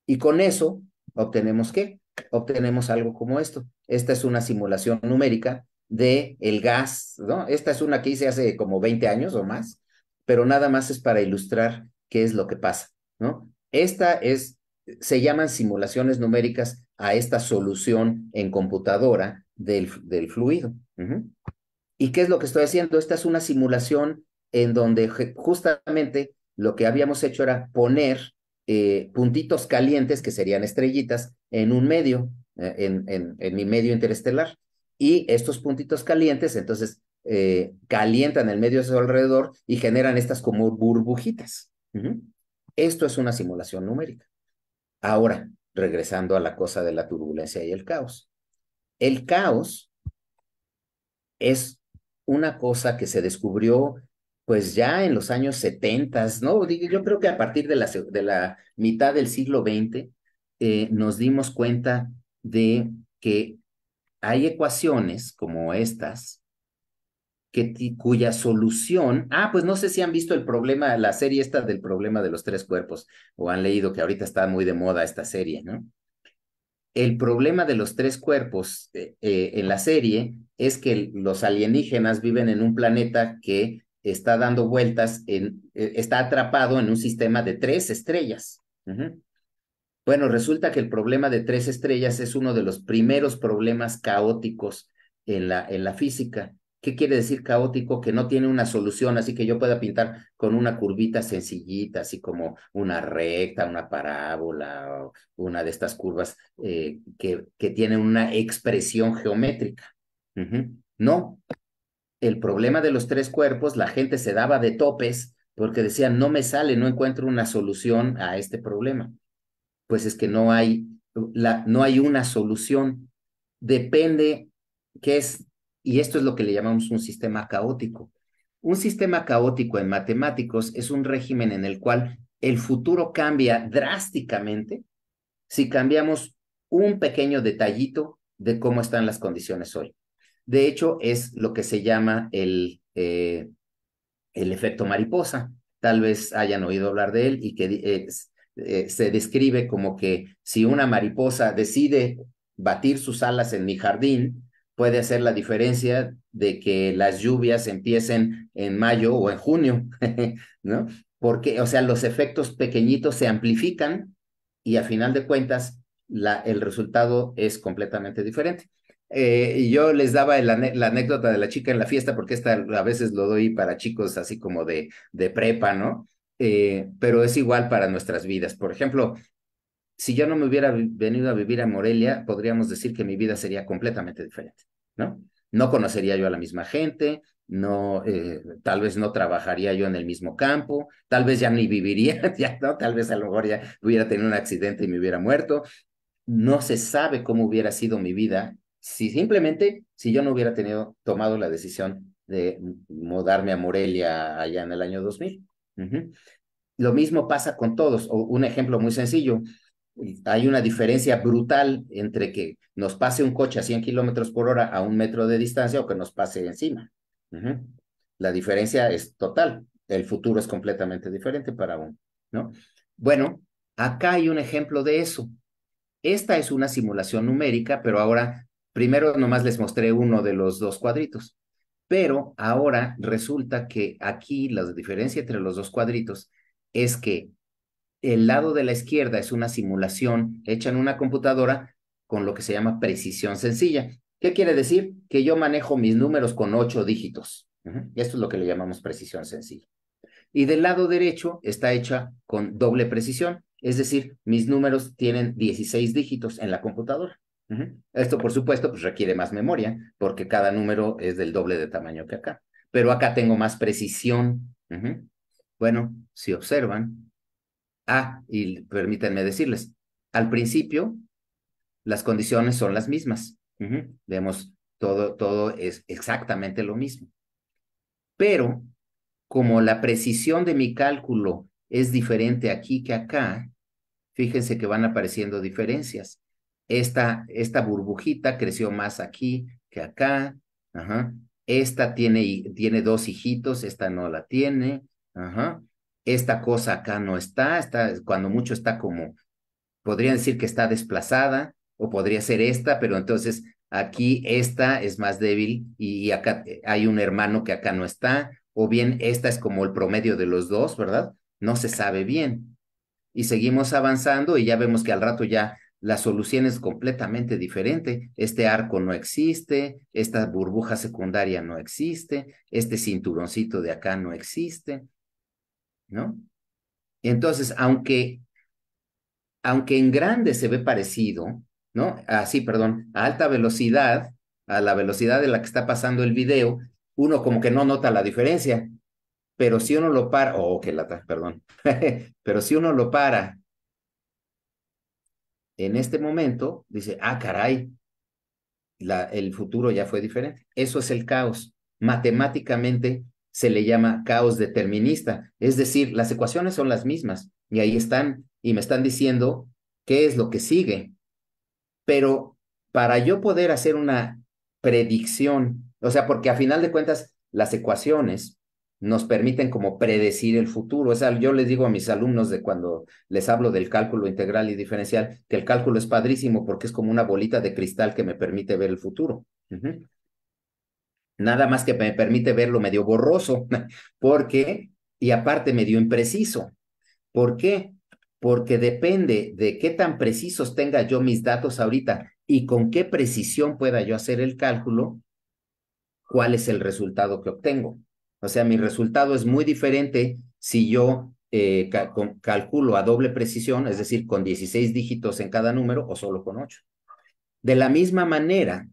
Y con eso obtenemos ¿qué? Obtenemos algo como esto. Esta es una simulación numérica de el gas, ¿no? Esta es una que hice hace como 20 años o más, pero nada más es para ilustrar qué es lo que pasa, ¿no? Se llaman simulaciones numéricas a esta solución en computadora del fluido. ¿Y qué es lo que estoy haciendo? Esta es una simulación en donde justamente lo que habíamos hecho era poner puntitos calientes, que serían estrellitas, en un medio, en mi medio interestelar. Y estos puntitos calientes, entonces, calientan el medio a su alrededor y generan estas como burbujitas. Esto es una simulación numérica. Ahora, regresando a la cosa de la turbulencia y el caos. El caos es una cosa que se descubrió pues ya en los años 70, ¿no? Yo creo que a partir de la mitad del siglo XX nos dimos cuenta de que hay ecuaciones como estas cuya solución, pues no sé si han visto el problema, la serie esta del problema de los tres cuerpos, o han leído que ahorita está muy de moda esta serie, ¿no? El problema de los tres cuerpos en la serie es que los alienígenas viven en un planeta que está dando vueltas, está atrapado en un sistema de tres estrellas. Bueno, resulta que el problema de tres estrellas es uno de los primeros problemas caóticos en la física. ¿Qué quiere decir caótico? Que no tiene una solución, así que yo pueda pintar con una curvita sencillita, así como una recta, una parábola, o una de estas curvas que tienen una expresión geométrica. No, el problema de los tres cuerpos, la gente se daba de topes porque decían, no me sale, no encuentro una solución a este problema. Pues es que no hay una solución. Depende qué es, y esto es lo que le llamamos un sistema caótico. Un sistema caótico en matemáticos es un régimen en el cual el futuro cambia drásticamente si cambiamos un pequeño detallito de cómo están las condiciones hoy. De hecho, es lo que se llama el efecto mariposa. Tal vez hayan oído hablar de él y que se describe como que si una mariposa decide batir sus alas en mi jardín, puede hacer la diferencia de que las lluvias empiecen en mayo o en junio, ¿no? Porque, o sea, los efectos pequeñitos se amplifican y a final de cuentas el resultado es completamente diferente. Y yo les daba la anécdota de la chica en la fiesta, porque esta a veces lo doy para chicos así como de prepa, ¿no? Pero es igual para nuestras vidas. Por ejemplo, si yo no me hubiera venido a vivir a Morelia, podríamos decir que mi vida sería completamente diferente, ¿no? No conocería yo a la misma gente, no, tal vez no trabajaría yo en el mismo campo, tal vez ya ni viviría, ya, ¿no? Tal vez a lo mejor ya hubiera tenido un accidente y me hubiera muerto. No se sabe cómo hubiera sido mi vida si yo no hubiera tomado la decisión de mudarme a Morelia allá en el año 2000. Lo mismo pasa con todos. Un ejemplo muy sencillo, hay una diferencia brutal entre que nos pase un coche a 100 kilómetros por hora a 1 metro de distancia o que nos pase encima. La diferencia es total. El futuro es completamente diferente para uno, ¿no? Bueno, acá hay un ejemplo de eso. Esta es una simulación numérica, pero ahora, primero nomás les mostré uno de los dos cuadritos, pero ahora resulta que aquí la diferencia entre los dos cuadritos es que el lado de la izquierda es una simulación hecha en una computadora con lo que se llama precisión sencilla. ¿Qué quiere decir? Que yo manejo mis números con 8 dígitos. Esto es lo que le llamamos precisión sencilla. Y del lado derecho está hecha con doble precisión, es decir, mis números tienen 16 dígitos en la computadora. Esto, por supuesto, pues requiere más memoria, porque cada número es del doble de tamaño que acá. Pero acá tengo más precisión. Bueno, si observan, y permítanme decirles, al principio las condiciones son las mismas. Vemos, todo es exactamente lo mismo. Pero como la precisión de mi cálculo es diferente aquí que acá, fíjense que van apareciendo diferencias. Esta burbujita creció más aquí que acá. Esta tiene dos hijitos, esta no la tiene. Esta cosa acá no está, cuando mucho está como, podrían decir que está desplazada, o podría ser esta, pero entonces aquí esta es más débil y acá hay un hermano que acá no está, o bien esta es como el promedio de los dos, ¿verdad? No se sabe bien. Y seguimos avanzando y ya vemos que al rato ya la solución es completamente diferente. Este arco no existe, esta burbuja secundaria no existe, este cinturoncito de acá no existe, ¿no? Entonces, aunque en grande se ve parecido, ¿no? Sí, perdón, a alta velocidad, a la velocidad de la que está pasando el video, uno como que no nota la diferencia, pero si uno lo para, que lata, perdón, pero si uno lo para en este momento, dice, caray, el futuro ya fue diferente. Eso es el caos. Matemáticamente se le llama caos determinista, es decir, las ecuaciones son las mismas y ahí están y me están diciendo qué es lo que sigue. Pero para yo poder hacer una predicción, o sea, porque a final de cuentas las ecuaciones nos permiten como predecir el futuro. O sea, yo les digo a mis alumnos de cuando les hablo del cálculo integral y diferencial, que el cálculo es padrísimo porque es como una bolita de cristal que me permite ver el futuro. Nada más que me permite verlo medio borroso, porque, y aparte medio impreciso. ¿Por qué? Porque depende de qué tan precisos tenga yo mis datos ahorita y con qué precisión pueda yo hacer el cálculo, cuál es el resultado que obtengo. O sea, mi resultado es muy diferente si yo calculo a doble precisión, es decir, con 16 dígitos en cada número o solo con 8. De la misma manera,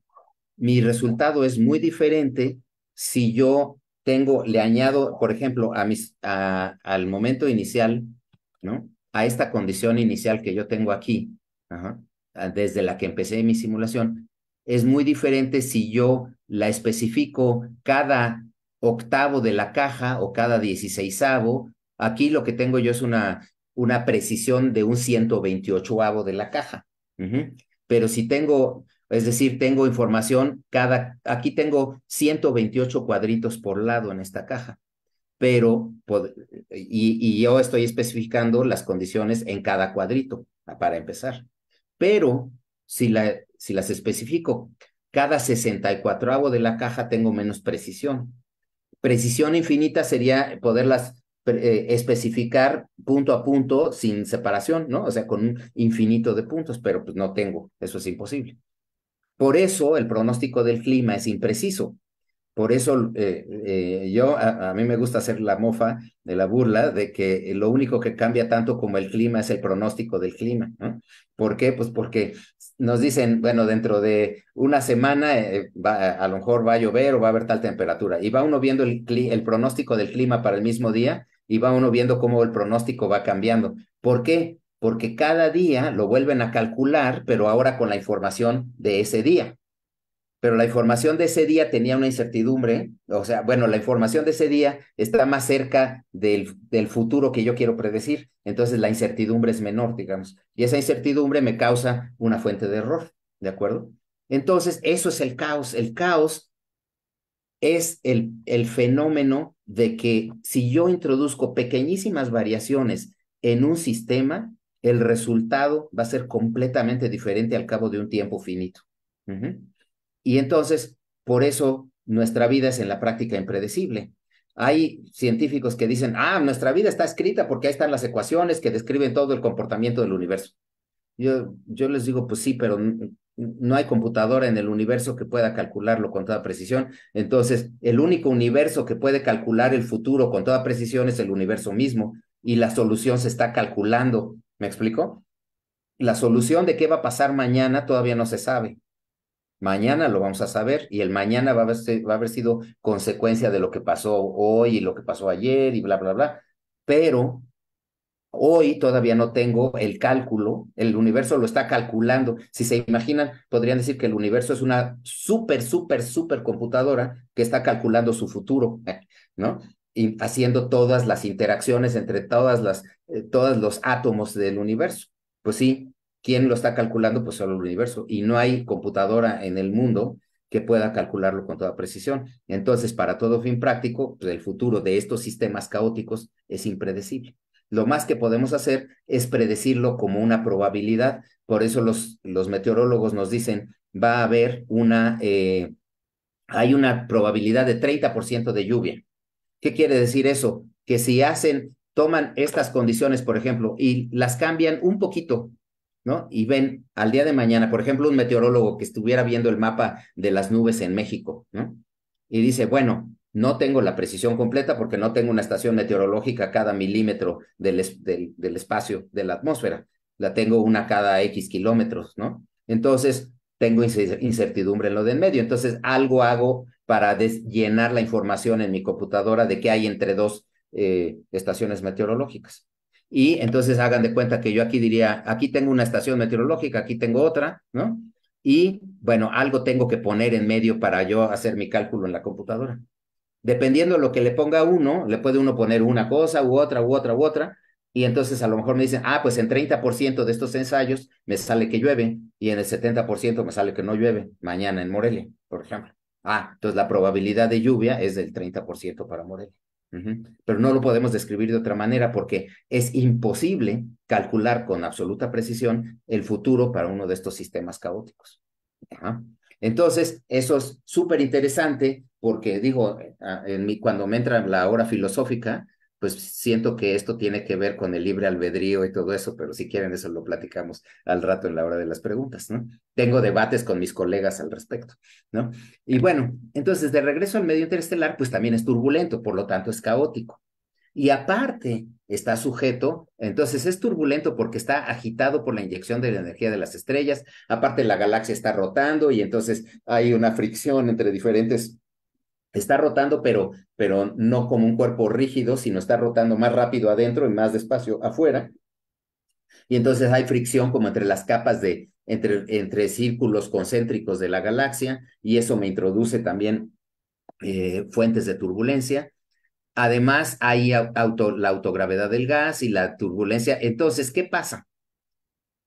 mi resultado es muy diferente si yo le añado, por ejemplo, al momento inicial, ¿no? A esta condición inicial que yo tengo aquí, desde la que empecé mi simulación, es muy diferente si yo la especifico cada octavo de la caja o cada 16avo. Aquí lo que tengo yo es una precisión de un 128avo de la caja. Pero si tengo, es decir, tengo información, aquí tengo 128 cuadritos por lado en esta caja, pero, y yo estoy especificando las condiciones en cada cuadrito, para empezar. Pero si las especifico cada 64avo de la caja, tengo menos precisión. Precisión infinita sería poderlas especificar punto a punto sin separación, ¿no? O sea, con un infinito de puntos, pero pues no tengo, eso es imposible. Por eso el pronóstico del clima es impreciso. Por eso a mí me gusta hacer la mofa de la burla de que lo único que cambia tanto como el clima es el pronóstico del clima, ¿no? ¿Por qué? Pues porque nos dicen, bueno, dentro de una semana a lo mejor va a llover o va a haber tal temperatura. Y va uno viendo el pronóstico del clima para el mismo día y va uno viendo cómo el pronóstico va cambiando. ¿Por qué? Porque cada día lo vuelven a calcular, pero ahora con la información de ese día. Pero la información de ese día tenía una incertidumbre, o sea, bueno, la información de ese día está más cerca del futuro que yo quiero predecir, entonces la incertidumbre es menor, digamos, y esa incertidumbre me causa una fuente de error, ¿de acuerdo? Entonces, eso es el caos. El caos es el fenómeno de que si yo introduzco pequeñísimas variaciones en un sistema, el resultado va a ser completamente diferente al cabo de un tiempo finito. Y entonces, por eso nuestra vida es en la práctica impredecible. Hay científicos que dicen, nuestra vida está escrita porque ahí están las ecuaciones que describen todo el comportamiento del universo. Yo les digo, pues sí, pero no hay computadora en el universo que pueda calcularlo con toda precisión. Entonces, el único universo que puede calcular el futuro con toda precisión es el universo mismo y la solución se está calculando. ¿Me explico? La solución de qué va a pasar mañana todavía no se sabe. Mañana lo vamos a saber y el mañana va a haber sido consecuencia de lo que pasó hoy y lo que pasó ayer y bla, bla, bla. Pero hoy todavía no tengo el cálculo, el universo lo está calculando. Si se imaginan, podrían decir que el universo es una súper, súper, súper computadora que está calculando su futuro, ¿no? Y haciendo todas las interacciones entre todos los átomos del universo. Pues sí, ¿quién lo está calculando? Pues solo el universo. Y no hay computadora en el mundo que pueda calcularlo con toda precisión. Entonces, para todo fin práctico, pues el futuro de estos sistemas caóticos es impredecible. Lo más que podemos hacer es predecirlo como una probabilidad. Por eso los meteorólogos nos dicen, va a haber hay una probabilidad de 30% de lluvia. ¿Qué quiere decir eso? Que si toman estas condiciones, por ejemplo, y las cambian un poquito, ¿no? Y ven al día de mañana, por ejemplo, un meteorólogo que estuviera viendo el mapa de las nubes en México, ¿no? Y dice, bueno, no tengo la precisión completa porque no tengo una estación meteorológica cada milímetro del espacio de la atmósfera. La tengo una cada X kilómetros, ¿no? Entonces, tengo incertidumbre en lo de en medio. Entonces, algo hago para llenar la información en mi computadora de qué hay entre dos estaciones meteorológicas. Y entonces hagan de cuenta que yo aquí diría, aquí tengo una estación meteorológica, aquí tengo otra, ¿no? Y bueno, algo tengo que poner en medio para yo hacer mi cálculo en la computadora. Dependiendo de lo que le ponga uno, le puede uno poner una cosa u otra, u otra, u otra, y entonces a lo mejor me dicen, ah, pues en 30% de estos ensayos me sale que llueve, y en el 70% me sale que no llueve, mañana en Morelia, por ejemplo. Ah, entonces la probabilidad de lluvia es del 30% para Morelia. Pero no lo podemos describir de otra manera porque es imposible calcular con absoluta precisión el futuro para uno de estos sistemas caóticos. Ajá. Entonces, eso es súper interesante porque digo, cuando me entra la hora filosófica, pues siento que esto tiene que ver con el libre albedrío y todo eso, pero si quieren eso lo platicamos al rato en la hora de las preguntas, ¿no? Tengo debates con mis colegas al respecto, ¿no? Y bueno, entonces de regreso al medio interestelar, pues también es turbulento, por lo tanto es caótico. Y aparte está sujeto, entonces es turbulento porque está agitado por la inyección de la energía de las estrellas, aparte la galaxia está rotando y entonces hay una fricción entre diferentes, está rotando pero no como un cuerpo rígido, sino está rotando más rápido adentro y más despacio afuera, y entonces hay fricción como entre las capas entre círculos concéntricos de la galaxia, y eso me introduce también fuentes de turbulencia. Además, hay la autogravedad del gas y la turbulencia. Entonces, ¿qué pasa?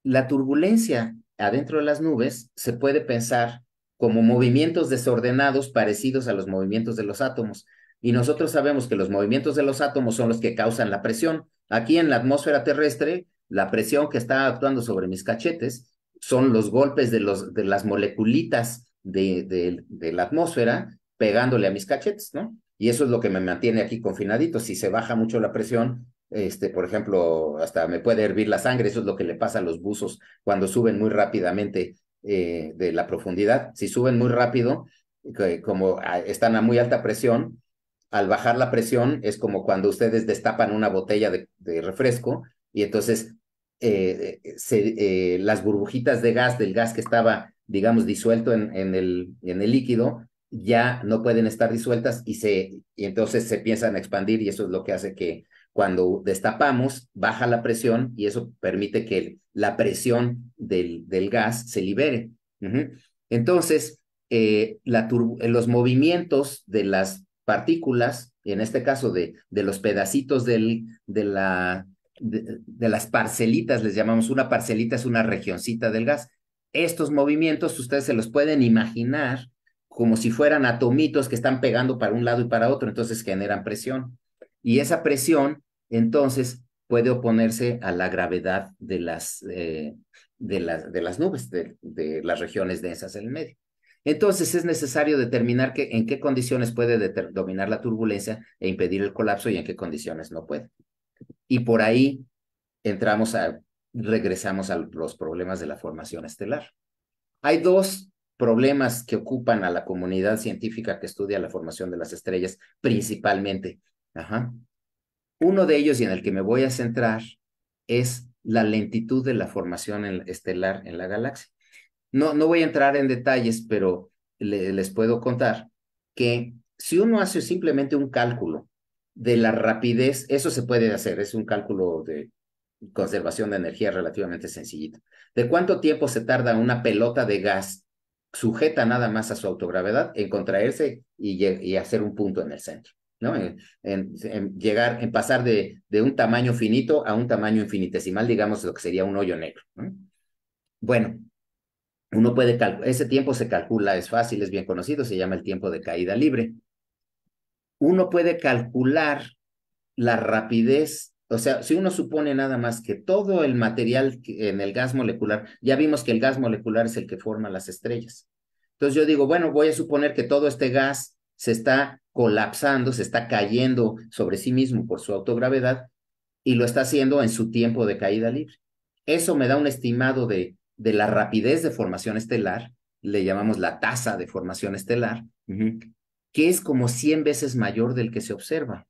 La turbulencia adentro de las nubes se puede pensar como movimientos desordenados parecidos a los movimientos de los átomos. Y nosotros sabemos que los movimientos de los átomos son los que causan la presión. Aquí en la atmósfera terrestre, la presión que está actuando sobre mis cachetes son los golpes de las moleculitas de la atmósfera pegándole a mis cachetes, ¿no? Y eso es lo que me mantiene aquí confinadito. Si se baja mucho la presión, por ejemplo, hasta me puede hervir la sangre, eso es lo que le pasa a los buzos cuando suben muy rápidamente de la profundidad. Si suben muy rápido, como están a muy alta presión, al bajar la presión es como cuando ustedes destapan una botella de refresco y entonces las burbujitas de gas, del gas que estaba, digamos, disuelto en el líquido, ya no pueden estar disueltas y entonces se empiezan a expandir y eso es lo que hace que cuando destapamos baja la presión y eso permite que la presión del gas se libere. Entonces, los movimientos de las partículas, en este caso de los pedacitos de las parcelitas, les llamamos, una parcelita es una regioncita del gas. Estos movimientos ustedes se los pueden imaginar como si fueran atomitos que están pegando para un lado y para otro, entonces generan presión. Y esa presión, entonces, puede oponerse a la gravedad de las nubes, de las regiones densas en el medio. Entonces es necesario determinar en qué condiciones puede dominar la turbulencia e impedir el colapso y en qué condiciones no puede. Y por ahí regresamos a los problemas de la formación estelar. Hay dos problemas que ocupan a la comunidad científica que estudia la formación de las estrellas principalmente. Uno de ellos y en el que me voy a centrar es la lentitud de la formación estelar en la galaxia. No voy a entrar en detalles, pero les puedo contar que si uno hace simplemente un cálculo de la rapidez, eso se puede hacer, es un cálculo de conservación de energía relativamente sencillito. ¿De cuánto tiempo se tarda una pelota de gas sujeta nada más a su autogravedad en contraerse y hacer un punto en el centro? ¿No? En pasar de un tamaño finito a un tamaño infinitesimal, digamos lo que sería un hoyo negro, ¿no? Bueno, uno puede calcular, ese tiempo se calcula, es fácil, es bien conocido, se llama el tiempo de caída libre. Uno puede calcular la rapidez, o sea, si uno supone nada más que todo el material en el gas molecular, ya vimos que el gas molecular es el que forma las estrellas. Entonces yo digo, bueno, voy a suponer que todo este gas se está colapsando, se está cayendo sobre sí mismo por su autogravedad y lo está haciendo en su tiempo de caída libre. Eso me da un estimado de la rapidez de formación estelar, le llamamos la tasa de formación estelar, que es como 100 veces mayor del que se observa.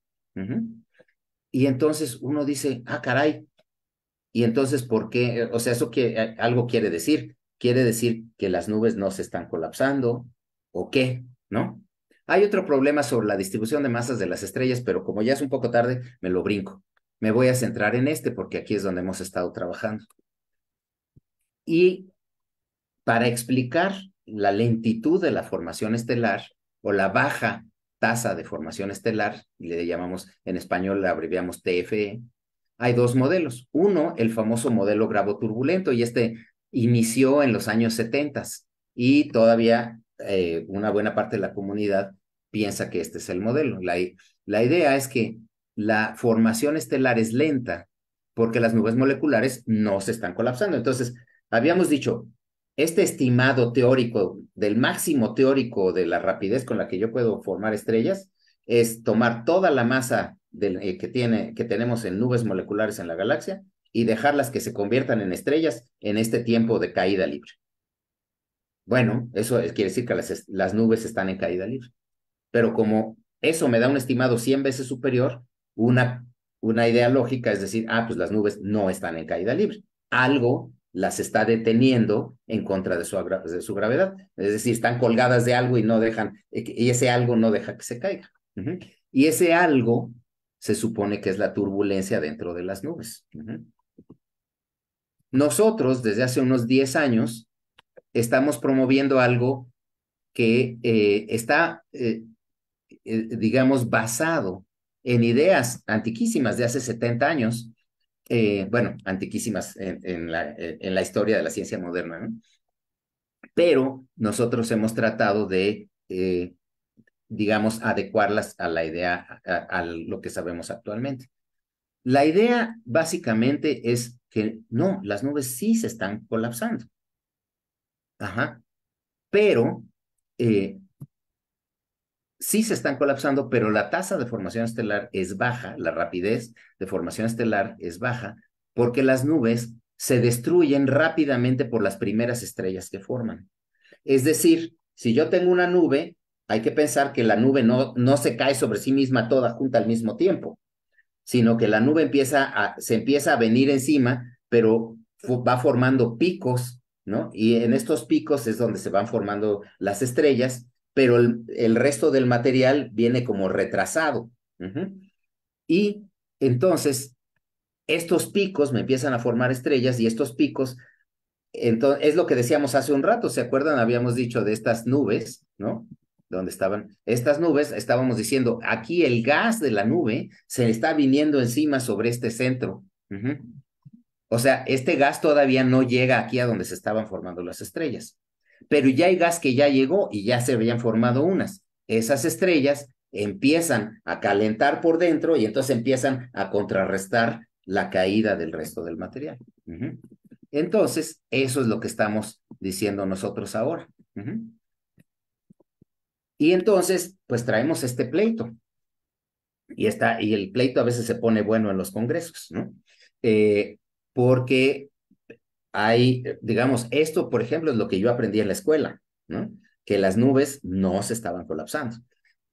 Y entonces uno dice, ah, caray, y entonces, ¿por qué? O sea, eso algo quiere decir. Quiere decir que las nubes no se están colapsando, ¿o qué? ¿No? Hay otro problema sobre la distribución de masas de las estrellas, pero como ya es un poco tarde, me lo brinco. Me voy a centrar en este porque aquí es donde hemos estado trabajando. Y para explicar la lentitud de la formación estelar o la baja tasa de formación estelar, le llamamos en español, la abreviamos TFE, hay dos modelos. Uno, el famoso modelo gravoturbulento, y este inició en los años 70 y todavía una buena parte de la comunidad piensa que este es el modelo. La idea es que la formación estelar es lenta porque las nubes moleculares no se están colapsando. Entonces, habíamos dicho, este estimado teórico del máximo teórico de la rapidez con la que yo puedo formar estrellas es tomar toda la masa que tenemos en nubes moleculares en la galaxia y dejarlas que se conviertan en estrellas en este tiempo de caída libre. Bueno, eso quiere decir que las nubes están en caída libre. Pero como eso me da un estimado 100 veces superior, una idea lógica es decir, pues las nubes no están en caída libre. Algo las está deteniendo en contra de su gravedad. Es decir, están colgadas de algo y no dejan, y ese algo no deja que se caiga. Y ese algo se supone que es la turbulencia dentro de las nubes. Nosotros, desde hace unos 10 años, estamos promoviendo algo que está, digamos, basado en ideas antiquísimas de hace 70 años, bueno, antiquísimas en la historia de la ciencia moderna, ¿no? Pero nosotros hemos tratado de, digamos, adecuarlas a la idea, a lo que sabemos actualmente. La idea básicamente es que no, las nubes sí se están colapsando. Ajá. Pero sí se están colapsando, pero la tasa de formación estelar es baja, la rapidez de formación estelar es baja, porque las nubes se destruyen rápidamente por las primeras estrellas que forman. Es decir, si yo tengo una nube, hay que pensar que la nube no se cae sobre sí misma toda junta al mismo tiempo, sino que la nube se empieza a venir encima, pero va formando picos, ¿no? Y en estos picos es donde se van formando las estrellas, pero el resto del material viene como retrasado. Y entonces, estos picos me empiezan a formar estrellas y estos picos, entonces, es lo que decíamos hace un rato, ¿se acuerdan? Habíamos dicho de estas nubes, ¿no? Donde estaban estas nubes, estábamos diciendo, aquí el gas de la nube se está viniendo encima sobre este centro. O sea, este gas todavía no llega aquí a donde se estaban formando las estrellas, pero ya hay gas que ya llegó y ya se habían formado unas. Esas estrellas empiezan a calentar por dentro y entonces empiezan a contrarrestar la caída del resto del material. Entonces, eso es lo que estamos diciendo nosotros ahora. Y entonces, pues traemos este pleito. Y el pleito a veces se pone bueno en los congresos, ¿no? Porque hay, digamos, esto, por ejemplo, es lo que yo aprendí en la escuela, ¿no? Que las nubes no se estaban colapsando.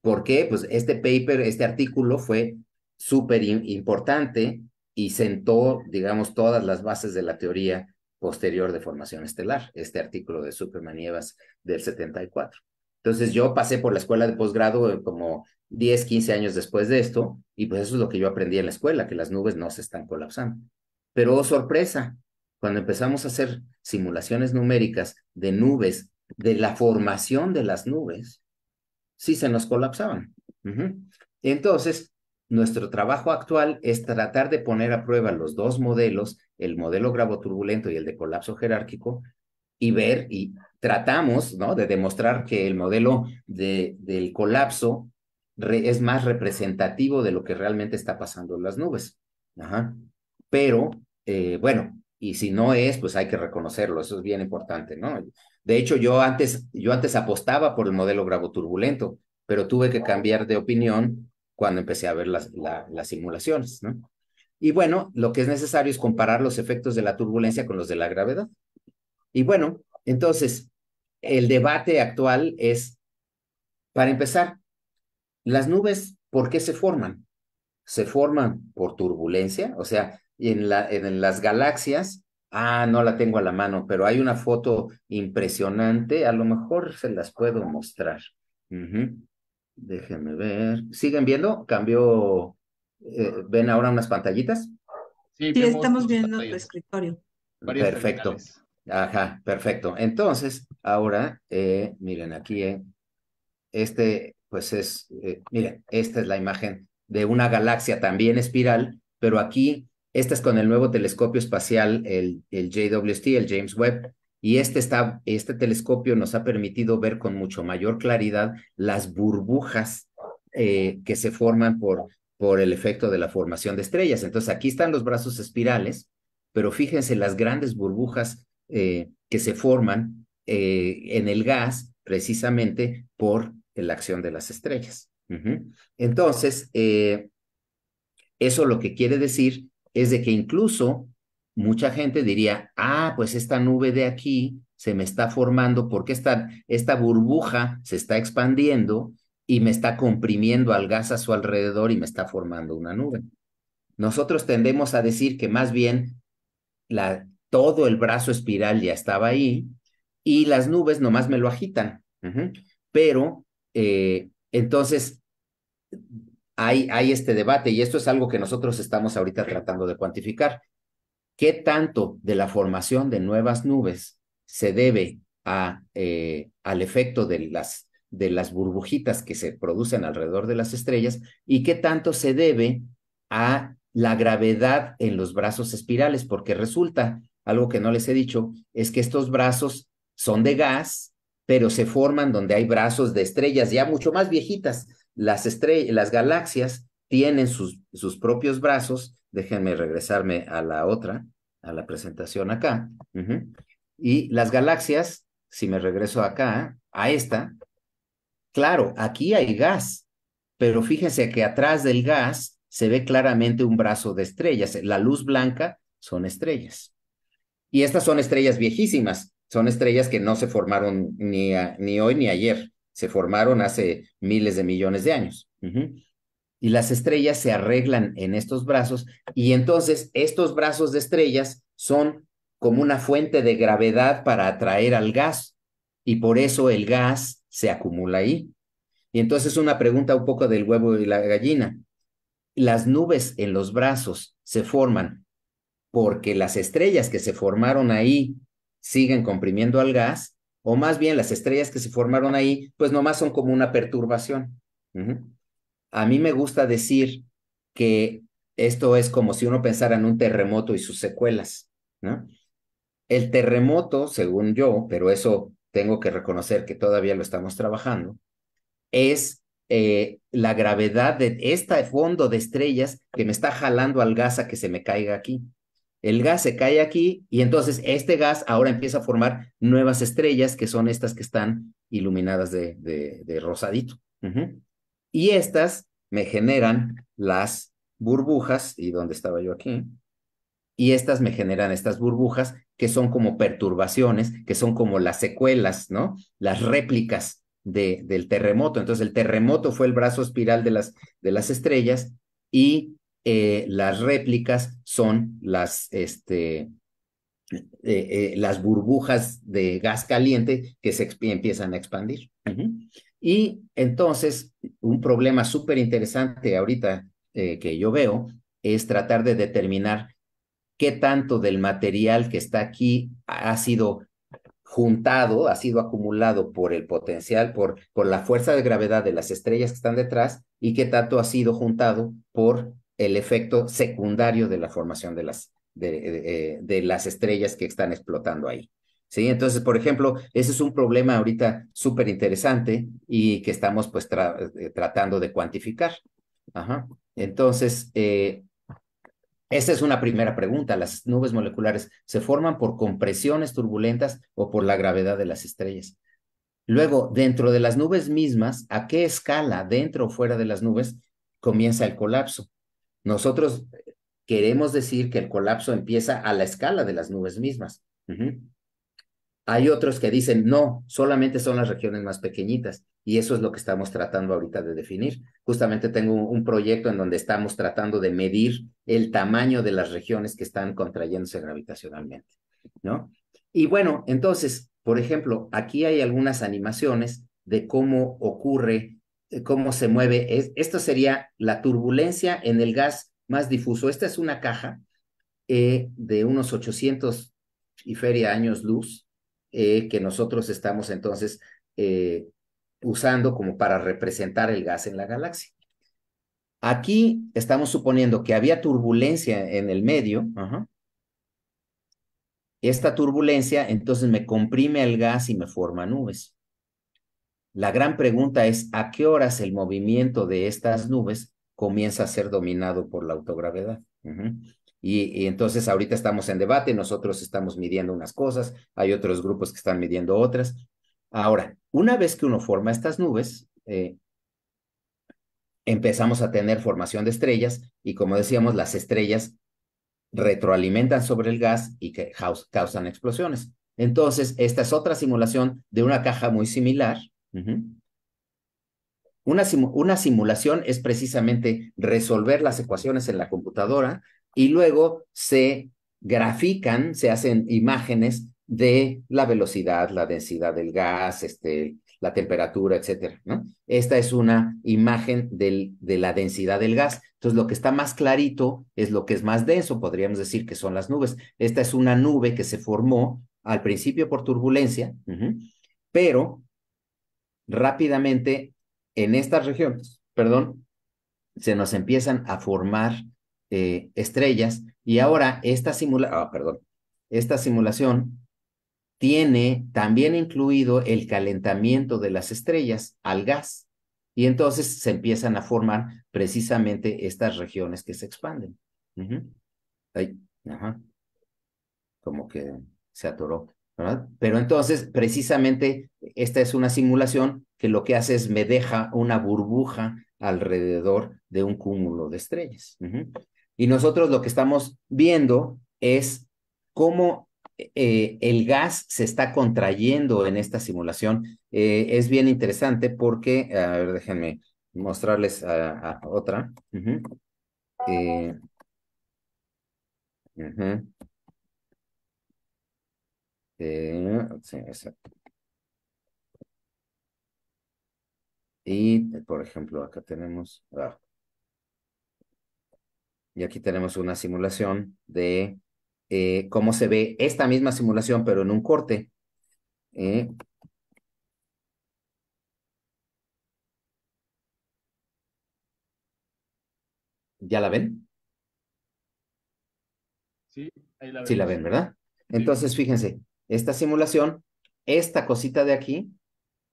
¿Por qué? Pues este paper, este artículo fue súper importante y sentó, digamos, todas las bases de la teoría posterior de formación estelar, este artículo de Superman y Evans del 74. Entonces yo pasé por la escuela de posgrado como 10, 15 años después de esto, y pues eso es lo que yo aprendí en la escuela, que las nubes no se están colapsando. Pero, oh, sorpresa, cuando empezamos a hacer simulaciones numéricas de nubes, de la formación de las nubes, sí se nos colapsaban. Entonces, nuestro trabajo actual es tratar de poner a prueba los dos modelos, el modelo gravoturbulento y el de colapso jerárquico, y ver, y tratamos, ¿no?, de demostrar que el modelo del colapso es más representativo de lo que realmente está pasando en las nubes. Ajá. Pero, bueno, y si no es, pues hay que reconocerlo, eso es bien importante, ¿no? De hecho, yo antes apostaba por el modelo gravoturbulento, pero tuve que cambiar de opinión cuando empecé a ver las simulaciones, ¿no? Y bueno, lo que es necesario es comparar los efectos de la turbulencia con los de la gravedad. Y bueno, entonces, el debate actual es, para empezar, las nubes, ¿por qué se forman? Se forman por turbulencia, o sea, en las galaxias, no la tengo a la mano, pero hay una foto impresionante, a lo mejor se las puedo mostrar. Ujú. Déjenme ver. ¿Siguen viendo? Cambió, ¿ven ahora unas pantallitas? Sí, Sí, vemos estamos dos viendo tu pantallas, escritorio. varias Perfecto. terminales. Ajá, perfecto. Entonces, ahora, miren aquí, pues miren, esta es la imagen de una galaxia también espiral, pero aquí, esta es con el nuevo telescopio espacial, el JWST, el James Webb, y este telescopio nos ha permitido ver con mucho mayor claridad las burbujas que se forman por el efecto de la formación de estrellas. Entonces, aquí están los brazos espirales, pero fíjense las grandes burbujas que se forman en el gas precisamente por la acción de las estrellas. Entonces, eso lo que quiere decir es de que incluso mucha gente diría, pues esta nube de aquí se me está formando porque esta burbuja se está expandiendo y me está comprimiendo al gas a su alrededor y me está formando una nube. Nosotros tendemos a decir que más bien todo el brazo espiral ya estaba ahí y las nubes nomás me lo agitan. Pero entonces hay este debate y esto es algo que nosotros estamos ahorita tratando de cuantificar. ¿Qué tanto de la formación de nuevas nubes se debe al efecto de las burbujitas que se producen alrededor de las estrellas y qué tanto se debe a la gravedad en los brazos espirales? Porque resulta, algo que no les he dicho, es que estos brazos son de gas, pero se forman donde hay brazos de estrellas ya mucho más viejitas. Las galaxias tienen sus propios brazos. Déjenme regresarme a la presentación acá. Y las galaxias, si me regreso acá, a esta, claro, aquí hay gas, pero fíjense que atrás del gas se ve claramente un brazo de estrellas. La luz blanca son estrellas. Y estas son estrellas viejísimas, son estrellas que no se formaron ni hoy ni ayer, se formaron hace miles de millones de años. Y las estrellas se arreglan en estos brazos y entonces estos brazos de estrellas son como una fuente de gravedad para atraer al gas y por eso el gas se acumula ahí. Y entonces una pregunta un poco del huevo y la gallina. ¿Las nubes en los brazos se forman porque las estrellas que se formaron ahí siguen comprimiendo al gas o más bien las estrellas que se formaron ahí pues nomás son como una perturbación? A mí me gusta decir que esto es como si uno pensara en un terremoto y sus secuelas, ¿no? El terremoto, según yo, pero eso tengo que reconocer que todavía lo estamos trabajando, es la gravedad de este fondo de estrellas que me está jalando al gas a que se me caiga aquí. El gas se cae aquí y entonces este gas ahora empieza a formar nuevas estrellas que son estas que están iluminadas de rosadito. Y estas me generan las burbujas, ¿y dónde estaba yo aquí? Y estas me generan estas burbujas que son como perturbaciones, que son como las secuelas, ¿no? Las réplicas del terremoto. Entonces el terremoto fue el brazo espiral de las estrellas y las réplicas son las burbujas de gas caliente que se empiezan a expandir. Y entonces, un problema súper interesante ahorita que yo veo es tratar de determinar qué tanto del material que está aquí ha sido juntado, ha sido acumulado por el potencial, por la fuerza de gravedad de las estrellas que están detrás y qué tanto ha sido juntado por el efecto secundario de la formación de las estrellas que están explotando ahí. ¿Sí? Entonces, por ejemplo, ese es un problema ahorita súper interesante y que estamos pues tratando de cuantificar. Ajá. Entonces, esa es una primera pregunta. ¿Las nubes moleculares se forman por compresiones turbulentas o por la gravedad de las estrellas? Luego, dentro de las nubes mismas, ¿a qué escala, dentro o fuera de las nubes, comienza el colapso? Nosotros queremos decir que el colapso empieza a la escala de las nubes mismas. Hay otros que dicen, no, solamente son las regiones más pequeñitas. Y eso es lo que estamos tratando ahorita de definir. Justamente tengo un proyecto en donde estamos tratando de medir el tamaño de las regiones que están contrayéndose gravitacionalmente, ¿no? Y bueno, entonces, por ejemplo, aquí hay algunas animaciones de cómo ocurre, cómo se mueve. Esto sería la turbulencia en el gas más difuso. Esta es una caja de unos 800 y feria años luz que nosotros estamos entonces usando como para representar el gas en la galaxia. Aquí estamos suponiendo que había turbulencia en el medio. Esta turbulencia entonces me comprime el gas y me forma nubes. La gran pregunta es, ¿a qué horas el movimiento de estas nubes comienza a ser dominado por la autogravedad? Y entonces ahorita estamos en debate, nosotros estamos midiendo unas cosas, hay otros grupos que están midiendo otras. Ahora, una vez que uno forma estas nubes, empezamos a tener formación de estrellas y como decíamos, las estrellas retroalimentan sobre el gas y que causan explosiones. Entonces, esta es otra simulación de una caja muy similar. Una simulación es precisamente resolver las ecuaciones en la computadora y luego se grafican, se hacen imágenes de la velocidad, la densidad del gas, la temperatura, etcétera, ¿no? Esta es una imagen de la densidad del gas. Entonces, lo que está más clarito es lo que es más denso, podríamos decir que son las nubes. Esta es una nube que se formó al principio por turbulencia, pero rápidamente en estas regiones, perdón, se nos empiezan a formar estrellas y ahora esta simulación tiene también incluido el calentamiento de las estrellas al gas y entonces se empiezan a formar precisamente estas regiones que se expanden. Ay, como que se atoró, ¿verdad? Pero entonces, precisamente, esta es una simulación que lo que hace es me deja una burbuja alrededor de un cúmulo de estrellas. Y nosotros lo que estamos viendo es cómo el gas se está contrayendo en esta simulación. Es bien interesante porque, a ver, déjenme mostrarles a otra. Sí, exacto. Y, por ejemplo, acá tenemos, y aquí tenemos una simulación de cómo se ve esta misma simulación, pero en un corte. ¿Ya la ven? Sí, ahí la Sí la vemos. ven, ¿verdad? Sí. Entonces, fíjense, esta simulación, esta cosita de aquí,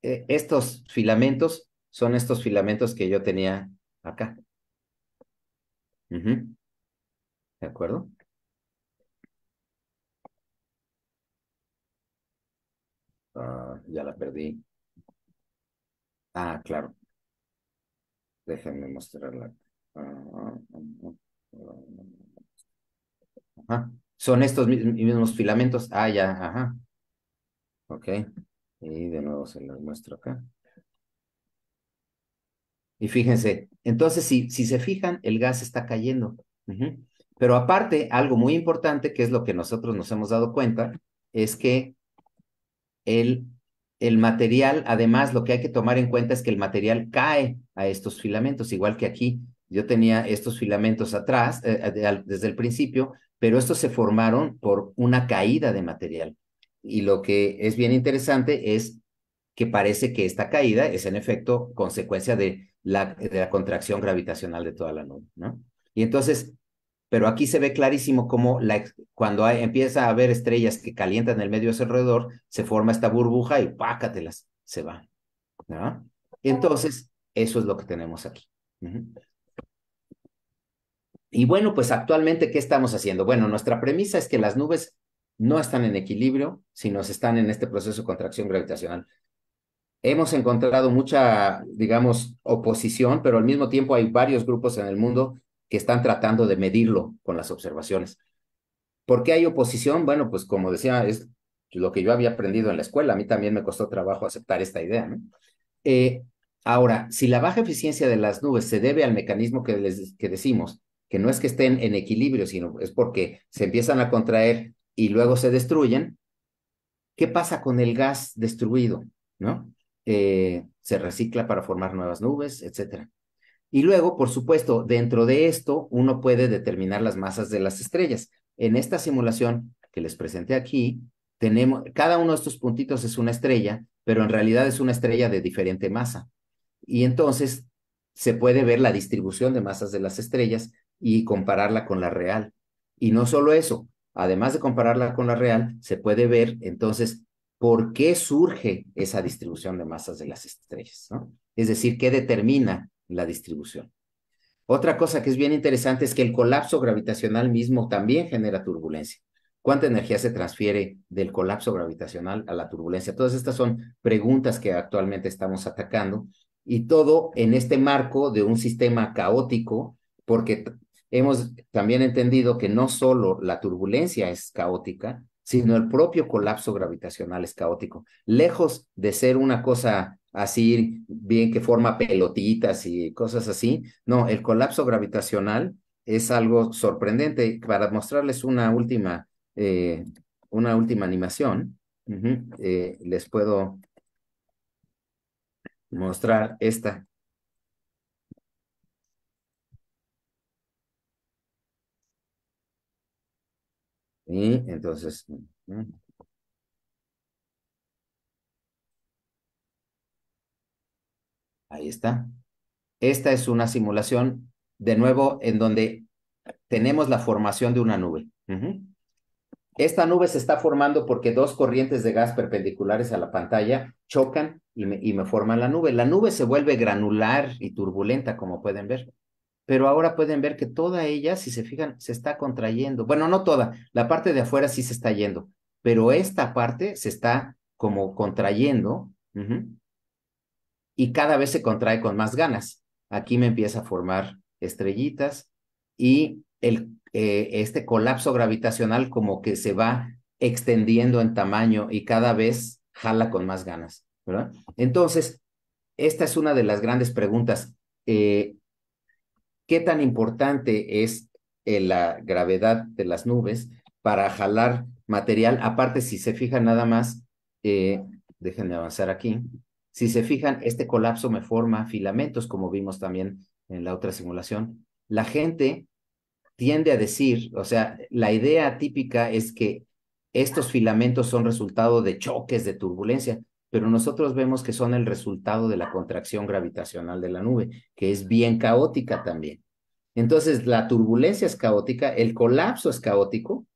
estos filamentos son estos filamentos que yo tenía acá. ¿De acuerdo? Ya la perdí. Claro. Déjenme mostrarla. Son estos mismos filamentos. Ya, ajá. Ok. Y de nuevo se los muestro acá. Y fíjense, entonces si se fijan, el gas está cayendo. Ujú. Pero aparte, algo muy importante, que es lo que nosotros nos hemos dado cuenta, es que el, el material, además, lo que hay que tomar en cuenta es que el material cae a estos filamentos, igual que aquí. Yo tenía estos filamentos atrás, desde el principio, pero estos se formaron por una caída de material. Y lo que es bien interesante es que parece que esta caída es en efecto consecuencia de la contracción gravitacional de toda la nube, ¿no? Y entonces, pero aquí se ve clarísimo cómo cuando empieza a haber estrellas que calientan el medio a su alrededor, se forma esta burbuja y pácatelas, se va, ¿no? Entonces, eso es lo que tenemos aquí. Y bueno, pues actualmente, ¿qué estamos haciendo? Bueno, nuestra premisa es que las nubes no están en equilibrio, sino están en este proceso de contracción gravitacional. Hemos encontrado mucha, digamos, oposición, pero al mismo tiempo hay varios grupos en el mundo que están tratando de medirlo con las observaciones. ¿Por qué hay oposición? Bueno, pues como decía, es lo que yo había aprendido en la escuela. A mí también me costó trabajo aceptar esta idea, ¿no? Eh, Ahora, si la baja eficiencia de las nubes se debe al mecanismo que decimos, que no es que estén en equilibrio, sino es porque se empiezan a contraer y luego se destruyen, ¿qué pasa con el gas destruido? ¿No? Se recicla para formar nuevas nubes, etcétera. Y luego, por supuesto, dentro de esto, uno puede determinar las masas de las estrellas. En esta simulación que les presenté aquí, tenemos, cada uno de estos puntitos es una estrella, pero en realidad es una estrella de diferente masa. Y entonces se puede ver la distribución de masas de las estrellas y compararla con la real. Y no solo eso, además de compararla con la real, se puede ver entonces por qué surge esa distribución de masas de las estrellas, ¿no? Es decir, qué determina la distribución. Otra cosa que es bien interesante es que el colapso gravitacional mismo también genera turbulencia. ¿Cuánta energía se transfiere del colapso gravitacional a la turbulencia? Todas estas son preguntas que actualmente estamos atacando y todo en este marco de un sistema caótico, porque hemos también entendido que no solo la turbulencia es caótica, sino el propio colapso gravitacional es caótico. Lejos de ser una cosa así, bien que forma pelotitas y cosas así, no, el colapso gravitacional es algo sorprendente. Para mostrarles eh, una última animación, les puedo mostrar esta. Y entonces, ahí está. Esta es una simulación, de nuevo, en donde tenemos la formación de una nube. Esta nube se está formando porque dos corrientes de gas perpendiculares a la pantalla chocan y me forman la nube. La nube se vuelve granular y turbulenta, como pueden ver. Pero ahora pueden ver que toda ella, si se fijan, se está contrayendo. Bueno, no toda, la parte de afuera sí se está yendo, pero esta parte se está como contrayendo, y cada vez se contrae con más ganas. Aquí me empieza a formar estrellitas y este colapso gravitacional como que se va extendiendo en tamaño y cada vez jala con más ganas, ¿verdad? Entonces, esta es una de las grandes preguntas. ¿Qué tan importante es la gravedad de las nubes para jalar material? Aparte, si se fijan nada más, déjenme avanzar aquí. Si se fijan, este colapso me forma filamentos, como vimos también en la otra simulación. La gente tiende a decir, o sea, la idea típica es que estos filamentos son resultado de choques, de turbulencia, pero nosotros vemos que son el resultado de la contracción gravitacional de la nube, que es bien caótica también. Entonces, la turbulencia es caótica, el colapso es caótico,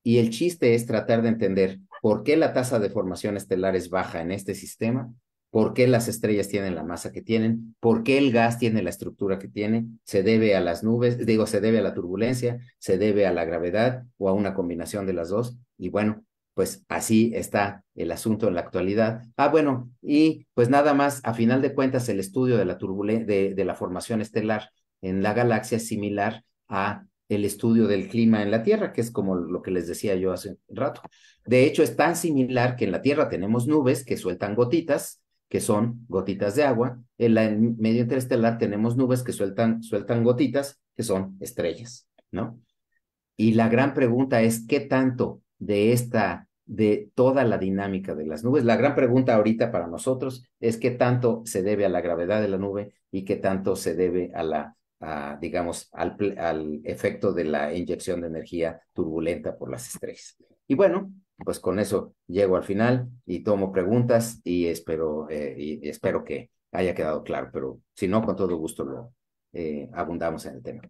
y el chiste es tratar de entender por qué la tasa de formación estelar es baja en este sistema, por qué las estrellas tienen la masa que tienen, por qué el gas tiene la estructura que tiene, se debe a las nubes, digo, se debe a la turbulencia, se debe a la gravedad o a una combinación de las dos. Y bueno, pues así está el asunto en la actualidad. Bueno, y pues nada más, a final de cuentas, el estudio de la de la formación estelar en la galaxia es similar a el estudio del clima en la Tierra, que es como lo que les decía yo hace un rato. De hecho, es tan similar que en la Tierra tenemos nubes que sueltan gotitas que son gotitas de agua. En el medio interestelar tenemos nubes que sueltan gotitas, que son estrellas, ¿no? Y la gran pregunta es, ¿qué tanto de toda la dinámica de las nubes? La gran pregunta ahorita para nosotros es qué tanto se debe a la gravedad de la nube y qué tanto se debe digamos, al efecto de la inyección de energía turbulenta por las estrellas. Y bueno, pues con eso llego al final y tomo preguntas y espero que haya quedado claro, pero si no, con todo gusto lo abundamos en el tema.